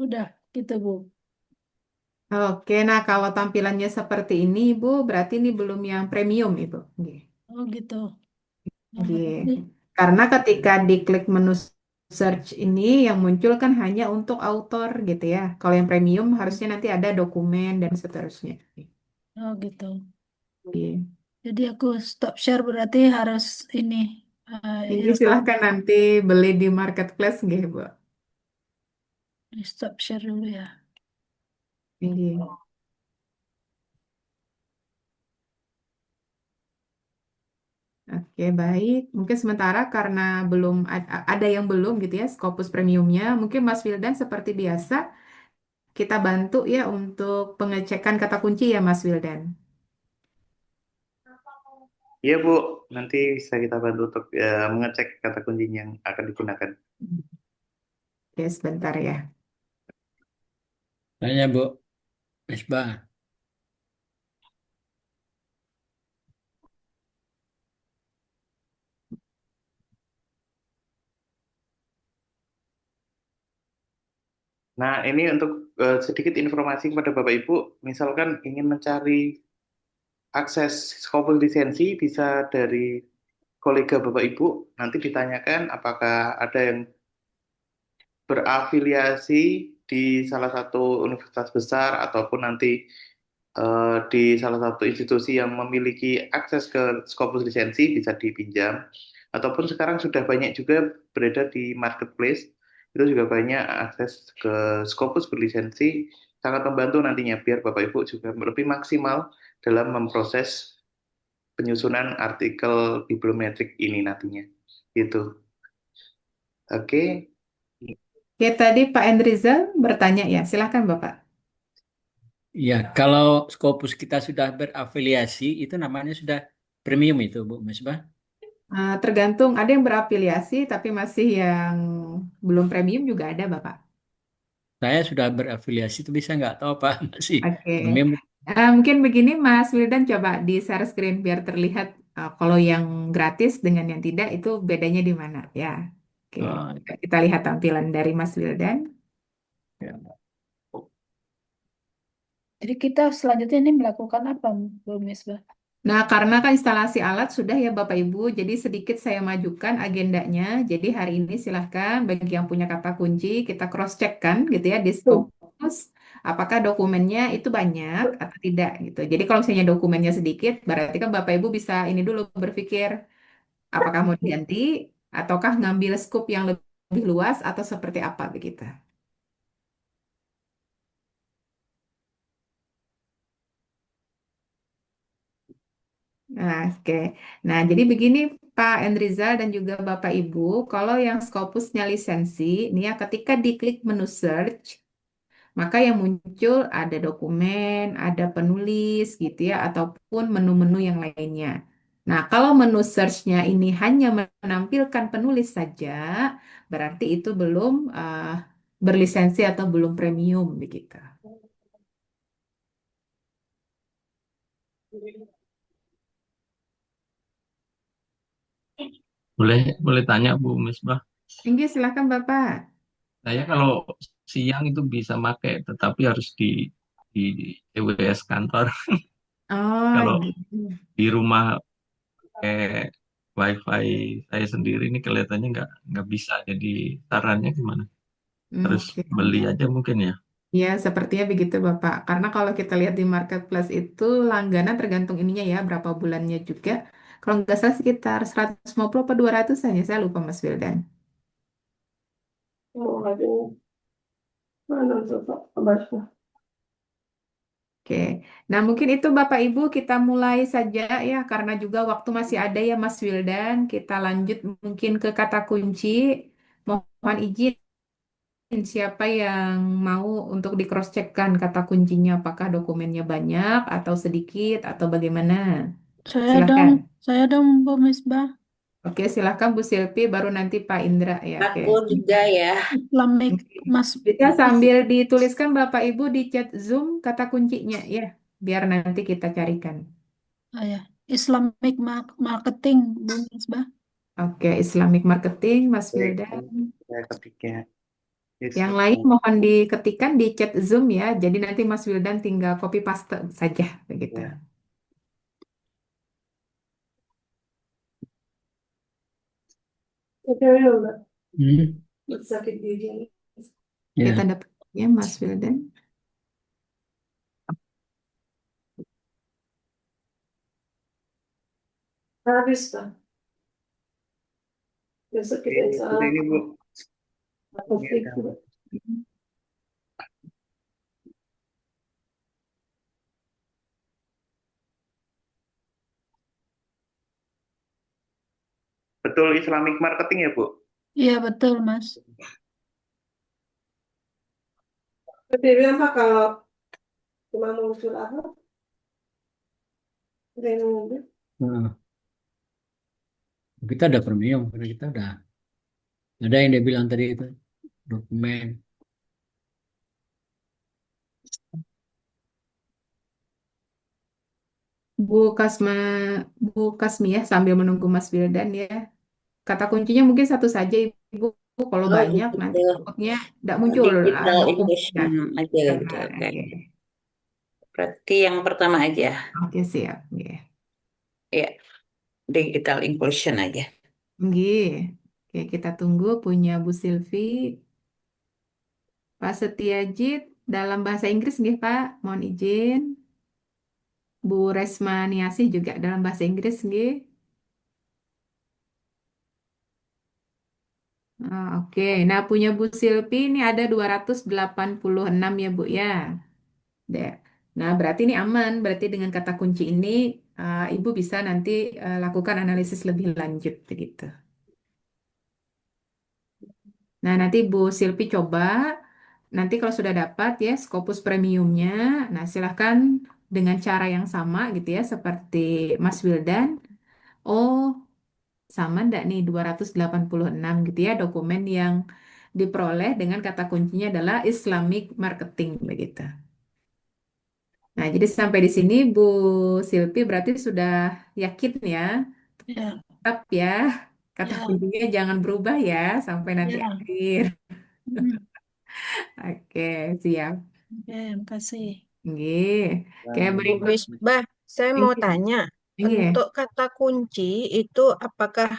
Udah, gitu, Bu. Oke, nah kalau tampilannya seperti ini, Ibu, berarti ini belum yang premium, Ibu. Nggih. Oh, gitu. Nah, Nggih. berarti, Karena ketika diklik menu search ini yang muncul kan hanya untuk author gitu ya. Kalau yang premium harusnya nanti ada dokumen dan seterusnya. oh gitu. Nggih. Jadi aku stop share berarti harus ini, Ini install, silahkan nanti beli di marketplace nggih, Bu. stop share dulu ya. Nggih. Oke, baik. Mungkin sementara karena belum ada yang belum gitu ya, Scopus premiumnya. Mungkin Mas Wildan seperti biasa kita bantu ya untuk pengecekan kata kunci ya Mas Wildan. Iya Bu, nanti bisa kita bantu untuk mengecek kata kunci yang akan digunakan. Oke, sebentar ya. Tanya, Bu. Misbah. Nah, ini untuk sedikit informasi kepada Bapak Ibu, misalkan ingin mencari akses Scopus lisensi bisa dari kolega Bapak Ibu, nanti ditanyakan apakah ada yang berafiliasi di salah satu universitas besar ataupun nanti di salah satu institusi yang memiliki akses ke Scopus lisensi bisa dipinjam. Ataupun sekarang sudah banyak juga beredar di marketplace, itu juga banyak akses ke Scopus berlisensi, sangat membantu nantinya biar Bapak Ibu juga lebih maksimal dalam memproses penyusunan artikel bibliometrik ini nantinya. Gitu. Oke. Oke, tadi Pak Endrizal bertanya ya, silakan Bapak. Ya, kalau Scopus kita sudah berafiliasi, itu namanya sudah premium itu, Bu Misbah. Tergantung, ada yang berafiliasi tapi masih yang belum premium juga ada Bapak. Saya sudah berafiliasi, itu bisa nggak tahu apa masih Oke. premium. Mungkin begini Mas Wildan, coba di share screen biar terlihat kalau yang gratis dengan yang tidak itu bedanya di mana ya. Oke, Oh, kita lihat tampilan dari Mas Wildan. ya. Jadi kita selanjutnya ini melakukan apa, Bu Misbah? Nah, karena kan instalasi alat sudah ya Bapak Ibu, jadi sedikit saya majukan agendanya. Jadi hari ini silahkan bagi yang punya kata kunci kita cross check kan gitu ya di Scopus, apakah dokumennya itu banyak atau tidak gitu. Jadi kalau misalnya dokumennya sedikit, berarti kan Bapak Ibu bisa ini dulu berpikir apakah mau diganti ataukah ngambil scope yang lebih luas atau seperti apa begitu. Nah, oke. Nah, jadi begini Pak Endrizal dan juga Bapak Ibu, kalau yang Scopusnya lisensi, ini ya ketika diklik menu search, maka yang muncul ada dokumen, ada penulis gitu ya, ataupun menu-menu yang lainnya. Nah, kalau menu search-nya ini hanya menampilkan penulis saja, berarti itu belum berlisensi atau belum premium begitu. Boleh tanya Bu Misbah, Tinggi silakan Bapak. saya kalau siang itu bisa pakai, tetapi harus di EWS kantor. Oh, Kalau gitu. di rumah pakai WiFi saya sendiri ini kelihatannya nggak bisa. Jadi sarannya gimana? Harus Oke. beli aja mungkin ya. Ya, sepertinya begitu Bapak. Karena kalau kita lihat di marketplace itu langganan tergantung ininya ya, berapa bulannya juga. Kalau nggak salah sekitar 150 atau 200 saja, saya lupa Mas Wildan. Oh, aduh. Mana tuh Pak kabarnya? Oke, nah mungkin itu Bapak Ibu kita mulai saja ya, karena juga waktu masih ada ya Mas Wildan. Kita lanjut mungkin ke kata kunci. Mohon izin siapa yang mau untuk di cross checkkan kata kuncinya, apakah dokumennya banyak atau sedikit atau bagaimana? Silahkan. Saya dong, Bu Misbah. Oke, silahkan Bu Silvi, baru nanti Pak Indra ya. Oke. Aku juga ya. Islamic Mas Bisa sambil dituliskan Bapak Ibu di chat Zoom kata kuncinya ya, biar nanti kita carikan. ya. Islamic Marketing, Bu Misbah. Oke, Islamic Marketing, Mas Baik, Wildan. saya ketiknya. Yang lain mohon diketikkan di chat Zoom ya, jadi nanti Mas Wildan tinggal copy paste saja begitu. Ya. Hmm. Sakit gigi. Oke, Ya. tanda petiknya Mas Wildan. Habis Pak. Besok kita insya Oke, ini Bu. Allah Ini ada. Betul Islamic marketing ya, Bu? Iya, betul, Mas. Dia bilang Pak kalau cuma muncul apa? Ada Nah, kita ada premium, karena kita ada yang dia bilang tadi itu dokumen. Bu Kasma, Bu Kasmi ya, sambil menunggu Mas Wildan ya. Kata kuncinya mungkin satu saja Ibu. kalau Oh banyak nanti gitu. takutnya tidak muncul Digital dokumennya. inclusion aja gitu. Nah, Oke. oke. Berarti yang pertama aja. Oke, siap. Nggih. Ya, digital inclusion aja. Nggih. Oke, kita tunggu punya Bu Silvi. Pak Setiajid dalam bahasa Inggris nggih, Pak. Mohon izin. Bu Resma Niasih juga dalam bahasa Inggris nggih. Oke, nah punya Bu Silvi ini ada 286 ya Bu ya. Deh. Nah, berarti ini aman. Berarti dengan kata kunci ini Ibu bisa nanti lakukan analisis lebih lanjut begitu. Nah, nanti Bu Silvi coba. Nanti kalau sudah dapat ya Scopus Premiumnya, nah silahkan dengan cara yang sama gitu ya seperti Mas Wildan. Oh, sama enggak nih 286 gitu ya dokumen yang diperoleh dengan kata kuncinya adalah Islamic Marketing begitu. Nah, jadi sampai di sini Bu Silvi berarti sudah yakin ya, Ya, tetap ya, kata ya, kuncinya jangan berubah ya sampai nanti ya. akhir. Hmm, Oke, siap. Oke, makasih. Nggih. Oke, Dan Bu berikut Misbah, saya mau ini. tanya, Nggih. untuk kata kunci itu apakah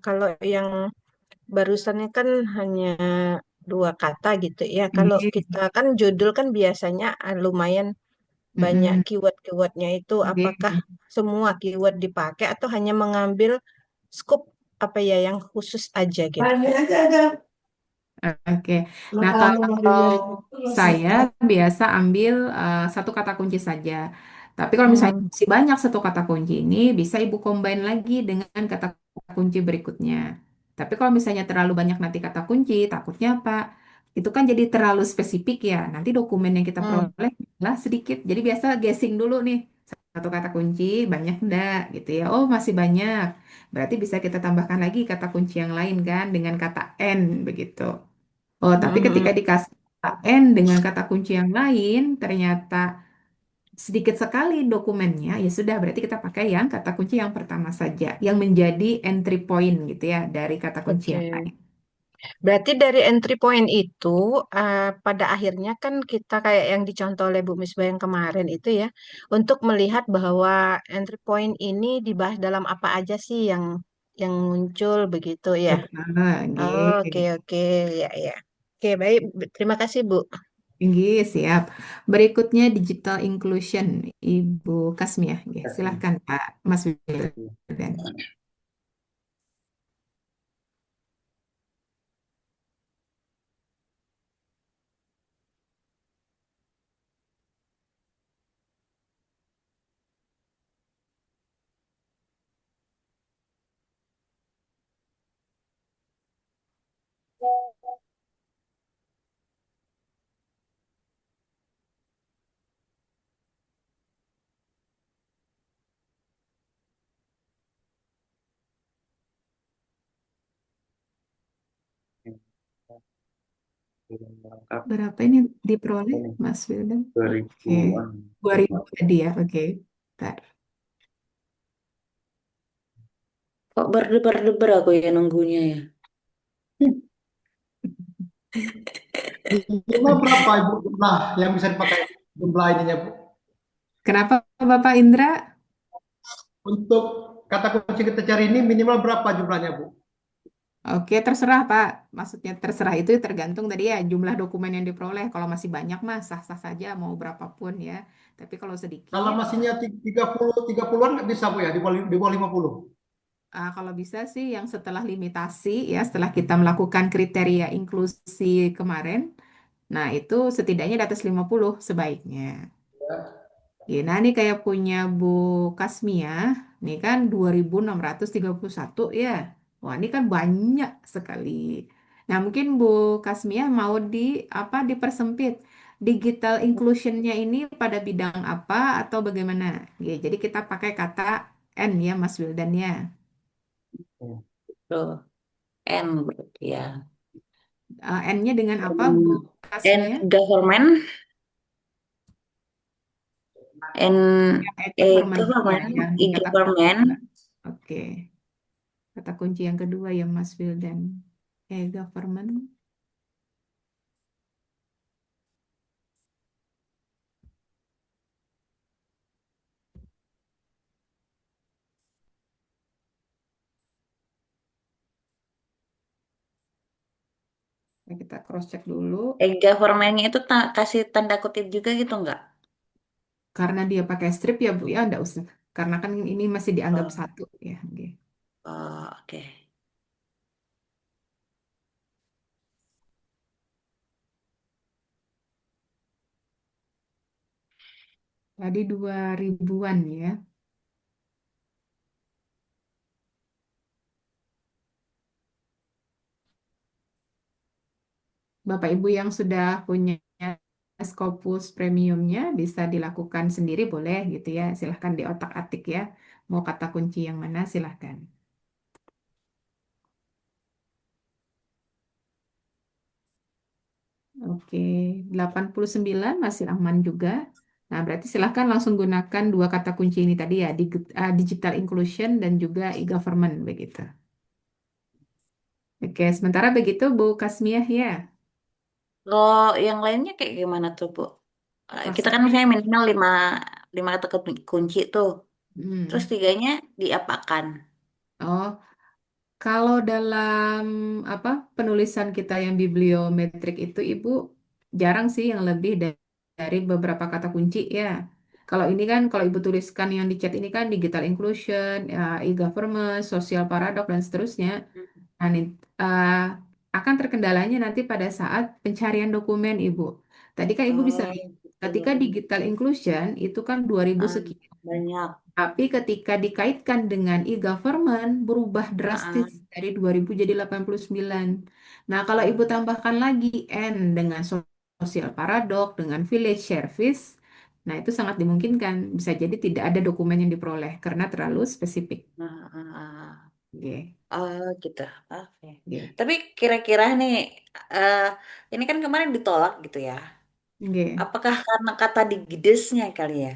kalau yang barusannya kan hanya dua kata gitu ya. Kalau Nggih. kita kan judul kan biasanya lumayan banyak Mm-mm. keyword-keywordnya itu. Apakah Nggih. semua keyword dipakai atau hanya mengambil scope apa ya yang khusus aja gitu? Oke. Nah, kalau saya biasa ambil satu kata kunci saja. Tapi kalau misalnya Hmm. masih banyak satu kata kunci ini, bisa Ibu combine lagi dengan kata kunci berikutnya. Tapi kalau misalnya terlalu banyak nanti kata kunci, takutnya apa? Itu kan jadi terlalu spesifik ya. Nanti dokumen yang kita Hmm. peroleh lah sedikit. Jadi biasa guessing dulu nih. Satu kata kunci, banyak enggak gitu ya. Oh, masih banyak. Berarti bisa kita tambahkan lagi kata kunci yang lain kan dengan kata N begitu. Oh, tapi ketika Mhm. dikasih kata N dengan kata kunci yang lain, ternyata sedikit sekali dokumennya, ya sudah berarti kita pakai yang kata kunci yang pertama saja, yang menjadi entry point gitu ya dari kata kunci yang Oke. lain. Berarti dari entry point itu pada akhirnya kan kita kayak yang dicontoh oleh Bu Misbah yang kemarin itu ya, untuk melihat bahwa entry point ini dibahas dalam apa aja sih yang muncul begitu ya. Betul, Oke, nggih. oke, ya, ya. Oke, baik. Terima kasih, Bu. Nggih, siap. Berikutnya digital inclusion, Ibu Kasmiah. Nggih, silahkan Pak Mas Wildan. lengkap Berapa ini diperoleh, ini Mas Wildan? Oke, 2000-an. 2000 tadi ya. Oke. Bentar. Kok berdebar-debar aku ya nunggunya ya. Jumlah berapa Ibu jumlah yang bisa dipakai jumlah ininya Bu? Kenapa Bapak Indra? Untuk kata kunci kita cari ini minimal berapa jumlahnya Bu? Oke, terserah Pak. Maksudnya terserah itu tergantung tadi ya jumlah dokumen yang diperoleh. Kalau masih banyak mah sah-sah saja mau berapapun ya. Tapi kalau Kalau sedikit, masihnya 30-an nggak bisa Bu ya di bawah 50. kalau bisa sih yang setelah limitasi ya, setelah kita melakukan kriteria inklusi kemarin, nah itu setidaknya di atas 50 sebaiknya. Ya, nah ini kayak punya Bu Kasmia, ini kan 2631 ya. Wah, ini kan banyak sekali. Nah, mungkin Bu Kasmia mau dipersempit digital inclusionnya ini pada bidang apa atau bagaimana? Ya, jadi kita pakai kata N ya, Mas Wildan ya. Tuh, N berarti ya. N-nya dengan apa, Bu And Kasmia? government and Government ya, government, yang di kata kunci government kedua. Oke, kata kunci yang kedua ya, Mas Wildan. E-government. Nah, kita cross check dulu. E-government-nya itu kasih tanda kutip juga gitu nggak? Karena dia pakai strip ya Bu ya, enggak usah. Karena kan ini masih dianggap Oh, satu ya. Oke. oh, oke. Tadi 2000-an ya. Bapak Ibu yang sudah punya Scopus premiumnya bisa dilakukan sendiri boleh gitu ya. Silahkan di otak-atik ya. Mau kata kunci yang mana silahkan. Oke, 89 masih aman juga. Nah, berarti silahkan langsung gunakan dua kata kunci ini tadi ya, digital inclusion dan juga e-government begitu. Oke, sementara begitu Bu Kasmiah ya. Kalau yang lainnya kayak gimana tuh, Bu? Kita kan Prosesnya. misalnya minimal lima kata kunci tuh. Terus Hmm. tiganya diapakan? Oh, kalau dalam apa penulisan kita yang bibliometrik itu Ibu jarang sih yang lebih dari beberapa kata kunci ya. Kalau ini kan kalau Ibu tuliskan yang di chat ini kan digital inclusion, ya, e-government, social paradox dan seterusnya. Nah, eh, akan terkendalanya nanti pada saat pencarian dokumen Ibu. Tadi kan Ibu bisa Oh, lihat gitu. ketika digital inclusion itu kan 2000 Ah, sekian. banyak. Tapi ketika dikaitkan dengan e-government berubah Ah, drastis dari 2000 jadi 89. Nah, kalau Ibu tambahkan lagi N dengan social paradox, dengan village service, nah itu sangat dimungkinkan. Bisa jadi tidak ada dokumen yang diperoleh karena terlalu spesifik. ah. Oke, Oh, gitu. Oke. oke, Tapi kira-kira nih, eh, ini kan kemarin ditolak gitu ya. oke. Apakah karena kata digidesnya kali ya?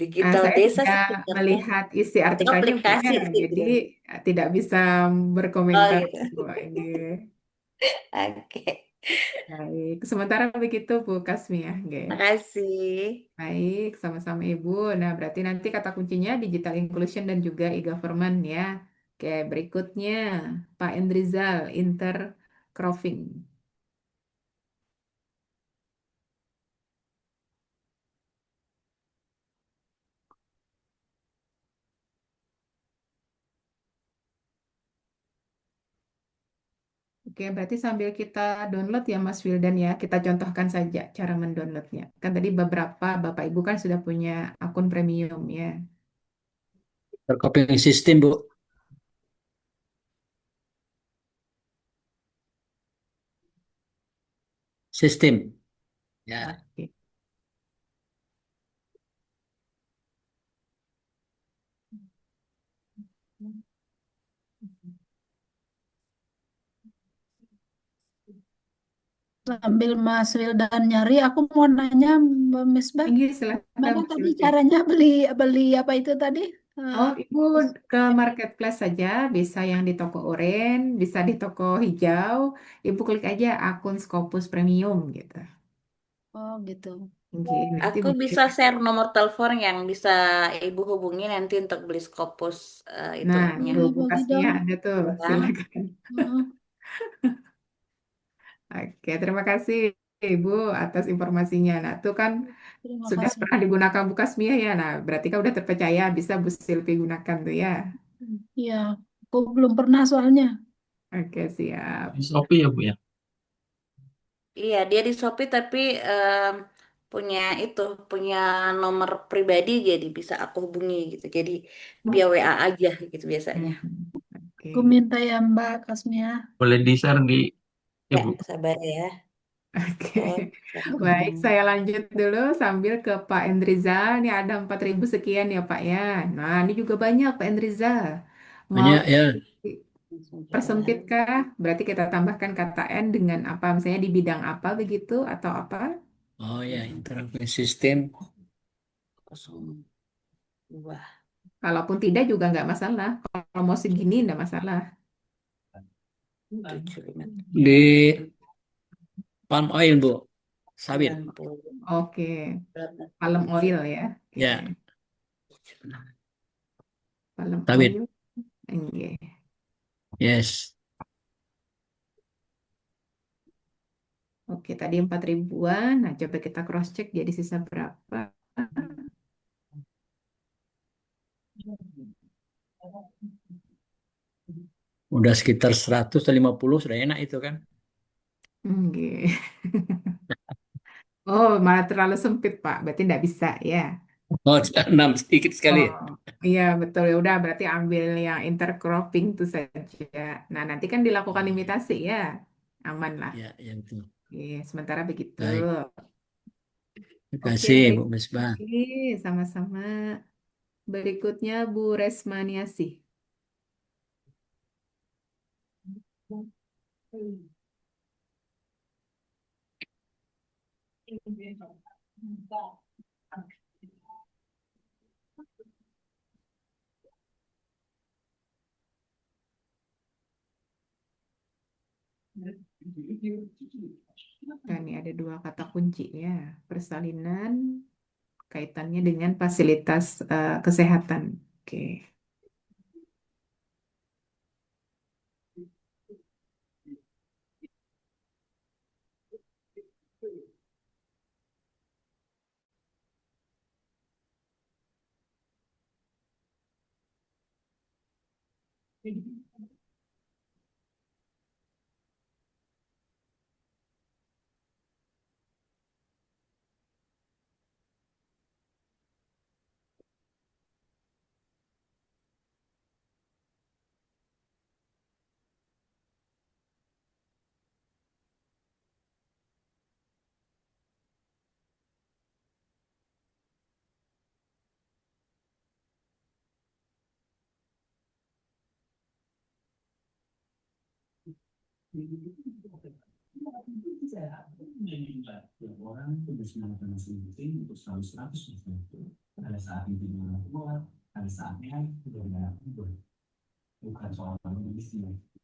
Digital Saya desa tidak sih sebenarnya. melihat isi Atau artikelnya, Bu, ya. aplikasi sih Jadi gitu. tidak bisa Oh berkomentar. gitu. Bu, ini. Oke. Baik, sementara begitu Bu Kasmiah. Oke. Makasih. Baik, sama-sama Ibu. Nah, berarti nanti kata kuncinya digital inclusion dan juga e-government ya. Oke, berikutnya Pak Endrizal, intercropping. Oke, berarti sambil kita download ya Mas Wildan ya, kita contohkan saja cara mendownloadnya. Kan tadi beberapa Bapak Ibu kan sudah punya akun premium ya. Copying system, Bu. Sistem. Ya. Oke. Sambil Mas Wildan nyari, aku mau nanya Mbak Misbah, Tinggi silahkan mana Mas tadi Wildan. caranya beli beli apa itu tadi? Eh, Oh, Ibu ke marketplace saja, bisa yang di toko oranye, bisa di toko hijau. Ibu klik aja akun Scopus Premium gitu. oh gitu. Oke, nanti Aku muncul. bisa share nomor telepon yang bisa Ibu hubungi nanti untuk beli Scopus Nah, itunya. tuh Bagi bekasnya dong. ada tuh, Ya. silakan. Heeh. Oke, terima kasih Ibu atas informasinya. Nah, itu kan Terima sudah kasih. pernah digunakan bukas Mia ya. Nah, berarti kan udah terpercaya bisa Bu Silvi gunakan tuh ya. Iya, aku belum pernah soalnya. Oke, siap. Di Shopee ya, Bu ya? Iya, dia di Shopee tapi punya itu, punya nomor pribadi jadi bisa aku hubungi gitu. Jadi via WA aja gitu biasanya. Hmm, Aku Oke. minta ya Mbak Kasmia. Boleh di-share di ya, Ya, Bu. sabar ya. Oke, Oh, baik. Saya lanjut dulu sambil ke Pak Endrizal. Ini ada 4.000 sekian ya Pak ya. Nah, ini juga banyak Pak Endrizal. Mau Banyak ya. langsung persempit jalan. kah? Berarti kita tambahkan kata N dengan apa? Misalnya di bidang apa begitu atau apa? Oh ya, interactive system. 02. Kalaupun tidak juga nggak masalah. Kalau mau segini nggak masalah. Di palm oil, Bu. Sawit. 90. Oke, palm oil ya. Oke, Ya, palm sawit. oil. Oke. Yes. Oke, tadi 4 ribuan. Nah, coba kita cross check jadi sisa berapa. Udah sekitar 150 sudah enak itu kan. Oke. Oh, malah terlalu sempit, Pak. Berarti tidak bisa ya. Oh, 6 sedikit sekali ya. Oh, iya betul ya udah berarti ambil yang intercropping itu saja. Nah, nanti kan dilakukan imitasi ya. Aman lah. Ya, ya betul. Oke, sementara begitu. Baik. Terima Oke, kasih, baik. Bu Misbah. Oke, sama-sama. Berikutnya Bu Resmaniasi. Nah, ini ada dua kata kunci ya. Persalinan kaitannya dengan fasilitas kesehatan. Oke.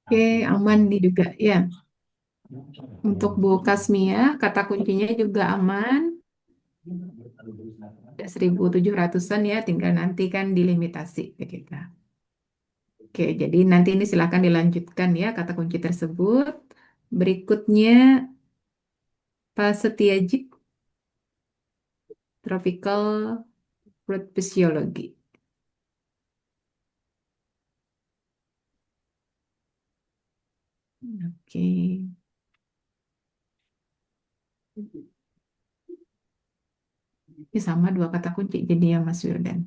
Oke, aman nih juga ya. Untuk Bu Kasmia, kata kuncinya juga aman. 1.700-an ya, tinggal nanti kan dilimitasi ke kita. Oke, jadi nanti ini silakan dilanjutkan ya kata kunci tersebut. Berikutnya Pak Setiaji, Tropical Fruit Physiology. Oke. Ini sama dua kata kunci jadi ya Mas Wildan.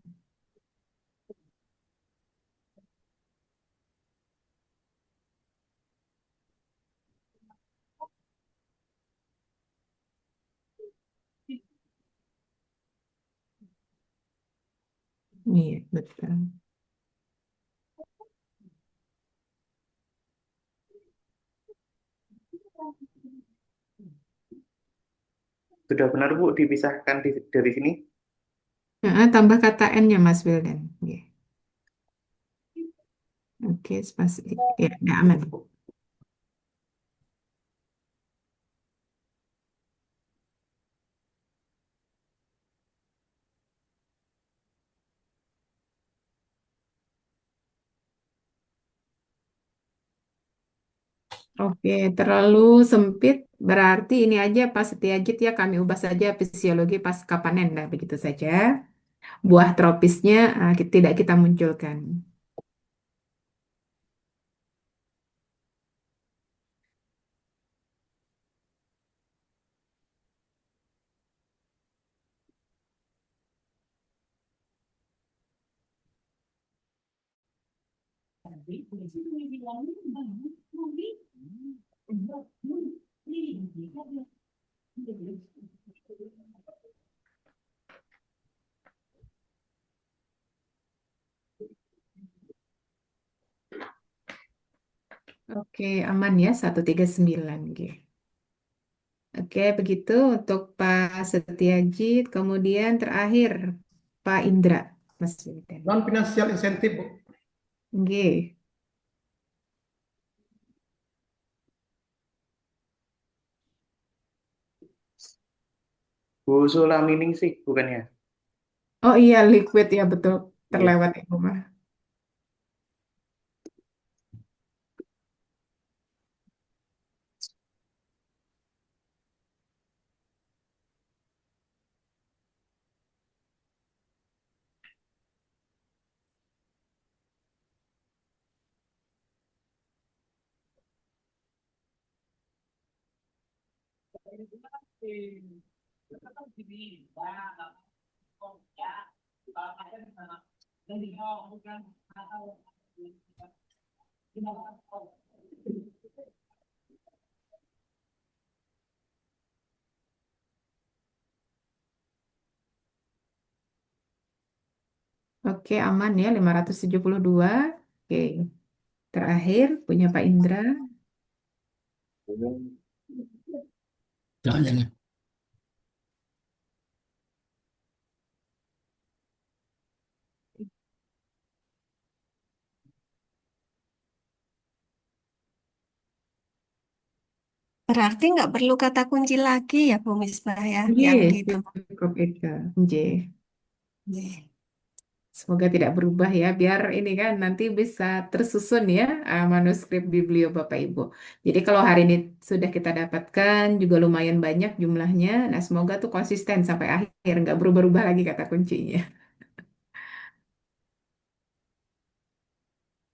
Iya, betul. Sudah benar Bu, dipisahkan dari sini. Nah, tambah kata N-nya Mas Wildan. Oke, oke, spasi. Ya, udah aman. Oke, terlalu sempit berarti ini aja Pak Setiajit ya kami ubah saja fisiologi pasca panen dah begitu saja. Buah tropisnya tidak kita munculkan. Oke, aman ya 139 G. Oke, begitu untuk Pak Setiajit. Kemudian terakhir Pak Indra, Mas Wildan. Non financial insentif, Bu. G. Bu Sulaminingsih bukannya? Oh iya, liquid ya betul. Iya. Terlewat Ibu mah. Oke, aman ya 572. Oke, terakhir punya Pak Indra. Jangan. Berarti nggak perlu kata kunci lagi ya Bu Misbah ya, yang Nggih, ditemukan. cukup itu. Nggih. Semoga tidak berubah ya, biar ini kan nanti bisa tersusun ya manuskrip Biblio Bapak Ibu. Jadi kalau hari ini sudah kita dapatkan juga lumayan banyak jumlahnya, nah semoga tuh konsisten sampai akhir, nggak berubah-ubah lagi kata kuncinya.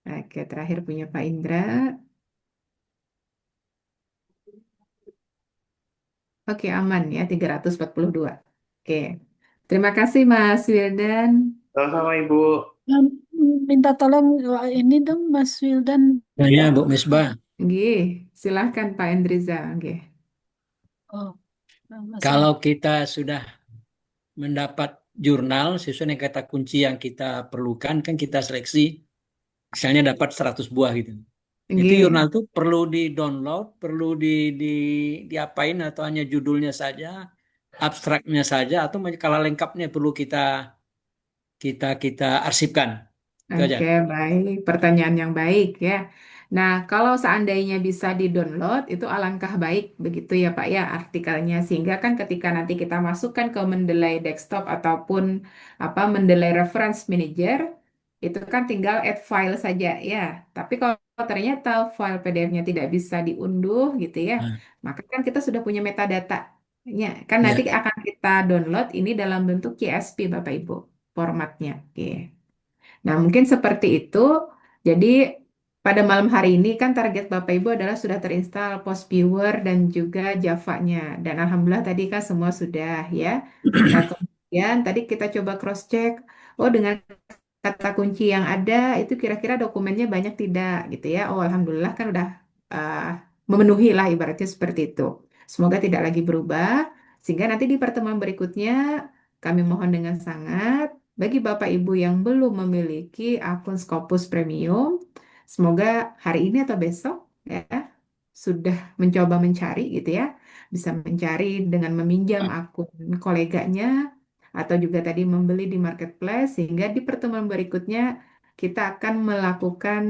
Oke, terakhir punya Pak Indra. Oke, aman ya, 342. Oke, terima kasih Mas Wildan. Sama-sama Ibu. Minta tolong ini dong Mas Wildan. Ya, Bu Misbah. Nggih, silahkan Pak Endriza. Nggih. Oh, Mas Kalau kita sudah mendapat jurnal sesuai dengan kata kunci yang kita perlukan, kan kita seleksi, misalnya dapat 100 buah gitu. Itu Nggih. jurnal itu perlu di-download, perlu di diapain atau hanya judulnya saja, abstraknya saja, atau kalau lengkapnya perlu kita arsipkan. Itu aja. Oke, baik. Pertanyaan yang baik ya. Nah, kalau seandainya bisa di-download, itu alangkah baik begitu ya Pak ya artikelnya. Sehingga kan ketika nanti kita masukkan ke Mendeley Desktop ataupun Mendeley Reference Manager, itu kan tinggal add file saja ya. Tapi kalau ternyata file PDF-nya tidak bisa diunduh gitu ya, Nah, maka kan kita sudah punya metadatanya. Kan nanti ya. akan kita download ini dalam bentuk CSV Bapak Ibu formatnya. Oke. Nah, mungkin seperti itu. Jadi, pada malam hari ini kan target Bapak Ibu adalah sudah terinstall Post Viewer dan juga Java-nya. Dan Alhamdulillah tadi kan semua sudah ya. Nah, kemudian tadi kita coba cross-check. Oh, dengan kata kunci yang ada itu kira-kira dokumennya banyak tidak gitu ya. Oh, Alhamdulillah kan udah uh, memenuhi lah ibaratnya seperti itu. Semoga tidak lagi berubah. Sehingga nanti di pertemuan berikutnya kami mohon dengan sangat bagi Bapak Ibu yang belum memiliki akun Scopus Premium, semoga hari ini atau besok ya sudah mencoba mencari gitu ya, bisa mencari dengan meminjam akun koleganya atau juga tadi membeli di marketplace sehingga di pertemuan berikutnya kita akan melakukan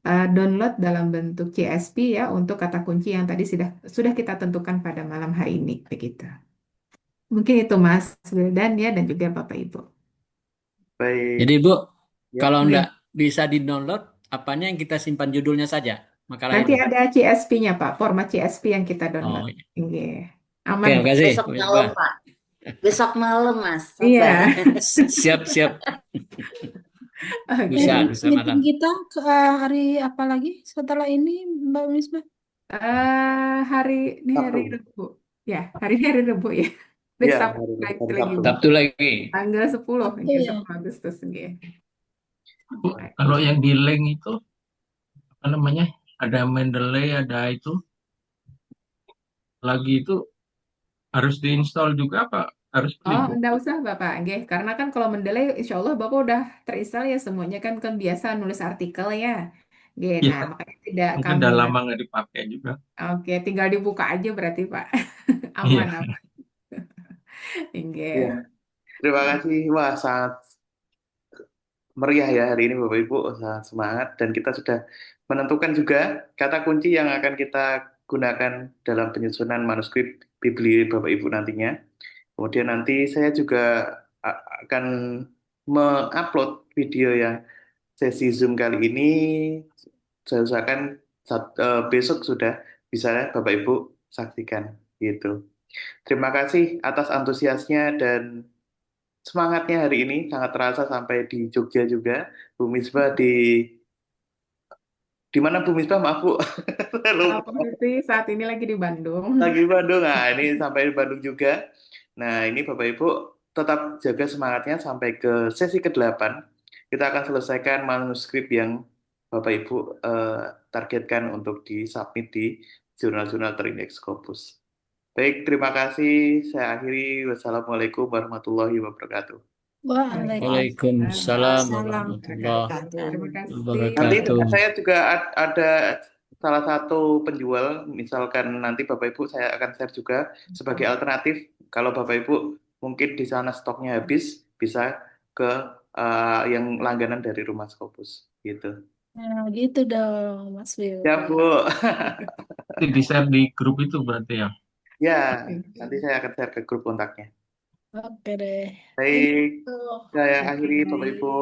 download dalam bentuk CSV ya untuk kata kunci yang tadi sudah kita tentukan pada malam hari ini begitu. Mungkin itu Mas Wildan ya dan juga Bapak Ibu. Baik. Jadi Bu, Ya. kalau Oke. enggak bisa di-download, apanya yang kita simpan judulnya saja, makalah Nanti itu. ada CSV-nya Pak, format CSV yang kita Oh, download. iya. Oke. Oke, Aman Pak. makasih. Besok Bu malam, Misbah. Pak. Besok malam, Mas. Iya. Sabar. Siap. Oke. Bisa Meeting malam. kita ke hari apa lagi setelah ini Mbak Misbah? Hari ini hari Sabtu. Rabu. Ya, hari ini hari Rabu ya. Iya, Besok hari lagi Sabtu. Sabtu lagi. tanggal 10, Sabtu oke, ya. 10 Agustus. Oke. Bu, kalau yang di link itu apa namanya? Ada Mendeley, ada itu lagi itu harus diinstal juga apa harus beli, Oh, Bu? enggak usah Bapak. Oke. Karena kan kalau Mendeley, insya Allah Bapak udah terinstall ya semuanya kan biasa nulis artikel ya. Oke, nah Ya, makanya tidak mungkin kami udah lama nggak dipakai juga. Oke, tinggal dibuka aja berarti Pak. Iya. Aman, aman. Oke. Iya. Terima kasih. Wah, sangat meriah ya hari ini Bapak Ibu, sangat semangat dan kita sudah menentukan juga kata kunci yang akan kita gunakan dalam penyusunan manuskrip Bibli Bapak Ibu nantinya. Kemudian nanti saya juga akan mengupload video yang sesi Zoom kali ini. Saya usahakan besok sudah bisa Bapak Ibu saksikan gitu. Terima kasih atas antusiasnya dan semangatnya hari ini, sangat terasa sampai di Jogja juga. Bu Misbah di mana Bu Misbah? Maaf Bu, saya lupa. Aku sih saat ini lagi di Bandung. Lagi di Bandung, nah ini sampai di Bandung juga. Nah ini Bapak Ibu tetap jaga semangatnya sampai ke sesi ke-8. Kita akan selesaikan manuskrip yang Bapak Ibu targetkan untuk disubmit di jurnal-jurnal terindeks Scopus. Baik, terima kasih. Saya akhiri. Wassalamualaikum warahmatullahi wabarakatuh. Waalaikumsalam Waalaikumsalam. warahmatullahi Terima kasih Nanti wabarakatuh. saya juga ada salah satu penjual, misalkan nanti Bapak Ibu saya akan share juga sebagai alternatif. Kalau Bapak Ibu mungkin di sana stoknya habis, bisa ke yang langganan dari Rumah Scopus gitu. Nah, gitu dong, Mas Will. Ya Bu. Di-share di grup itu berarti ya. Ya, nanti saya akan share ke grup kontaknya. Oke deh. Baik, Itu. saya akhiri Bapak Ibu.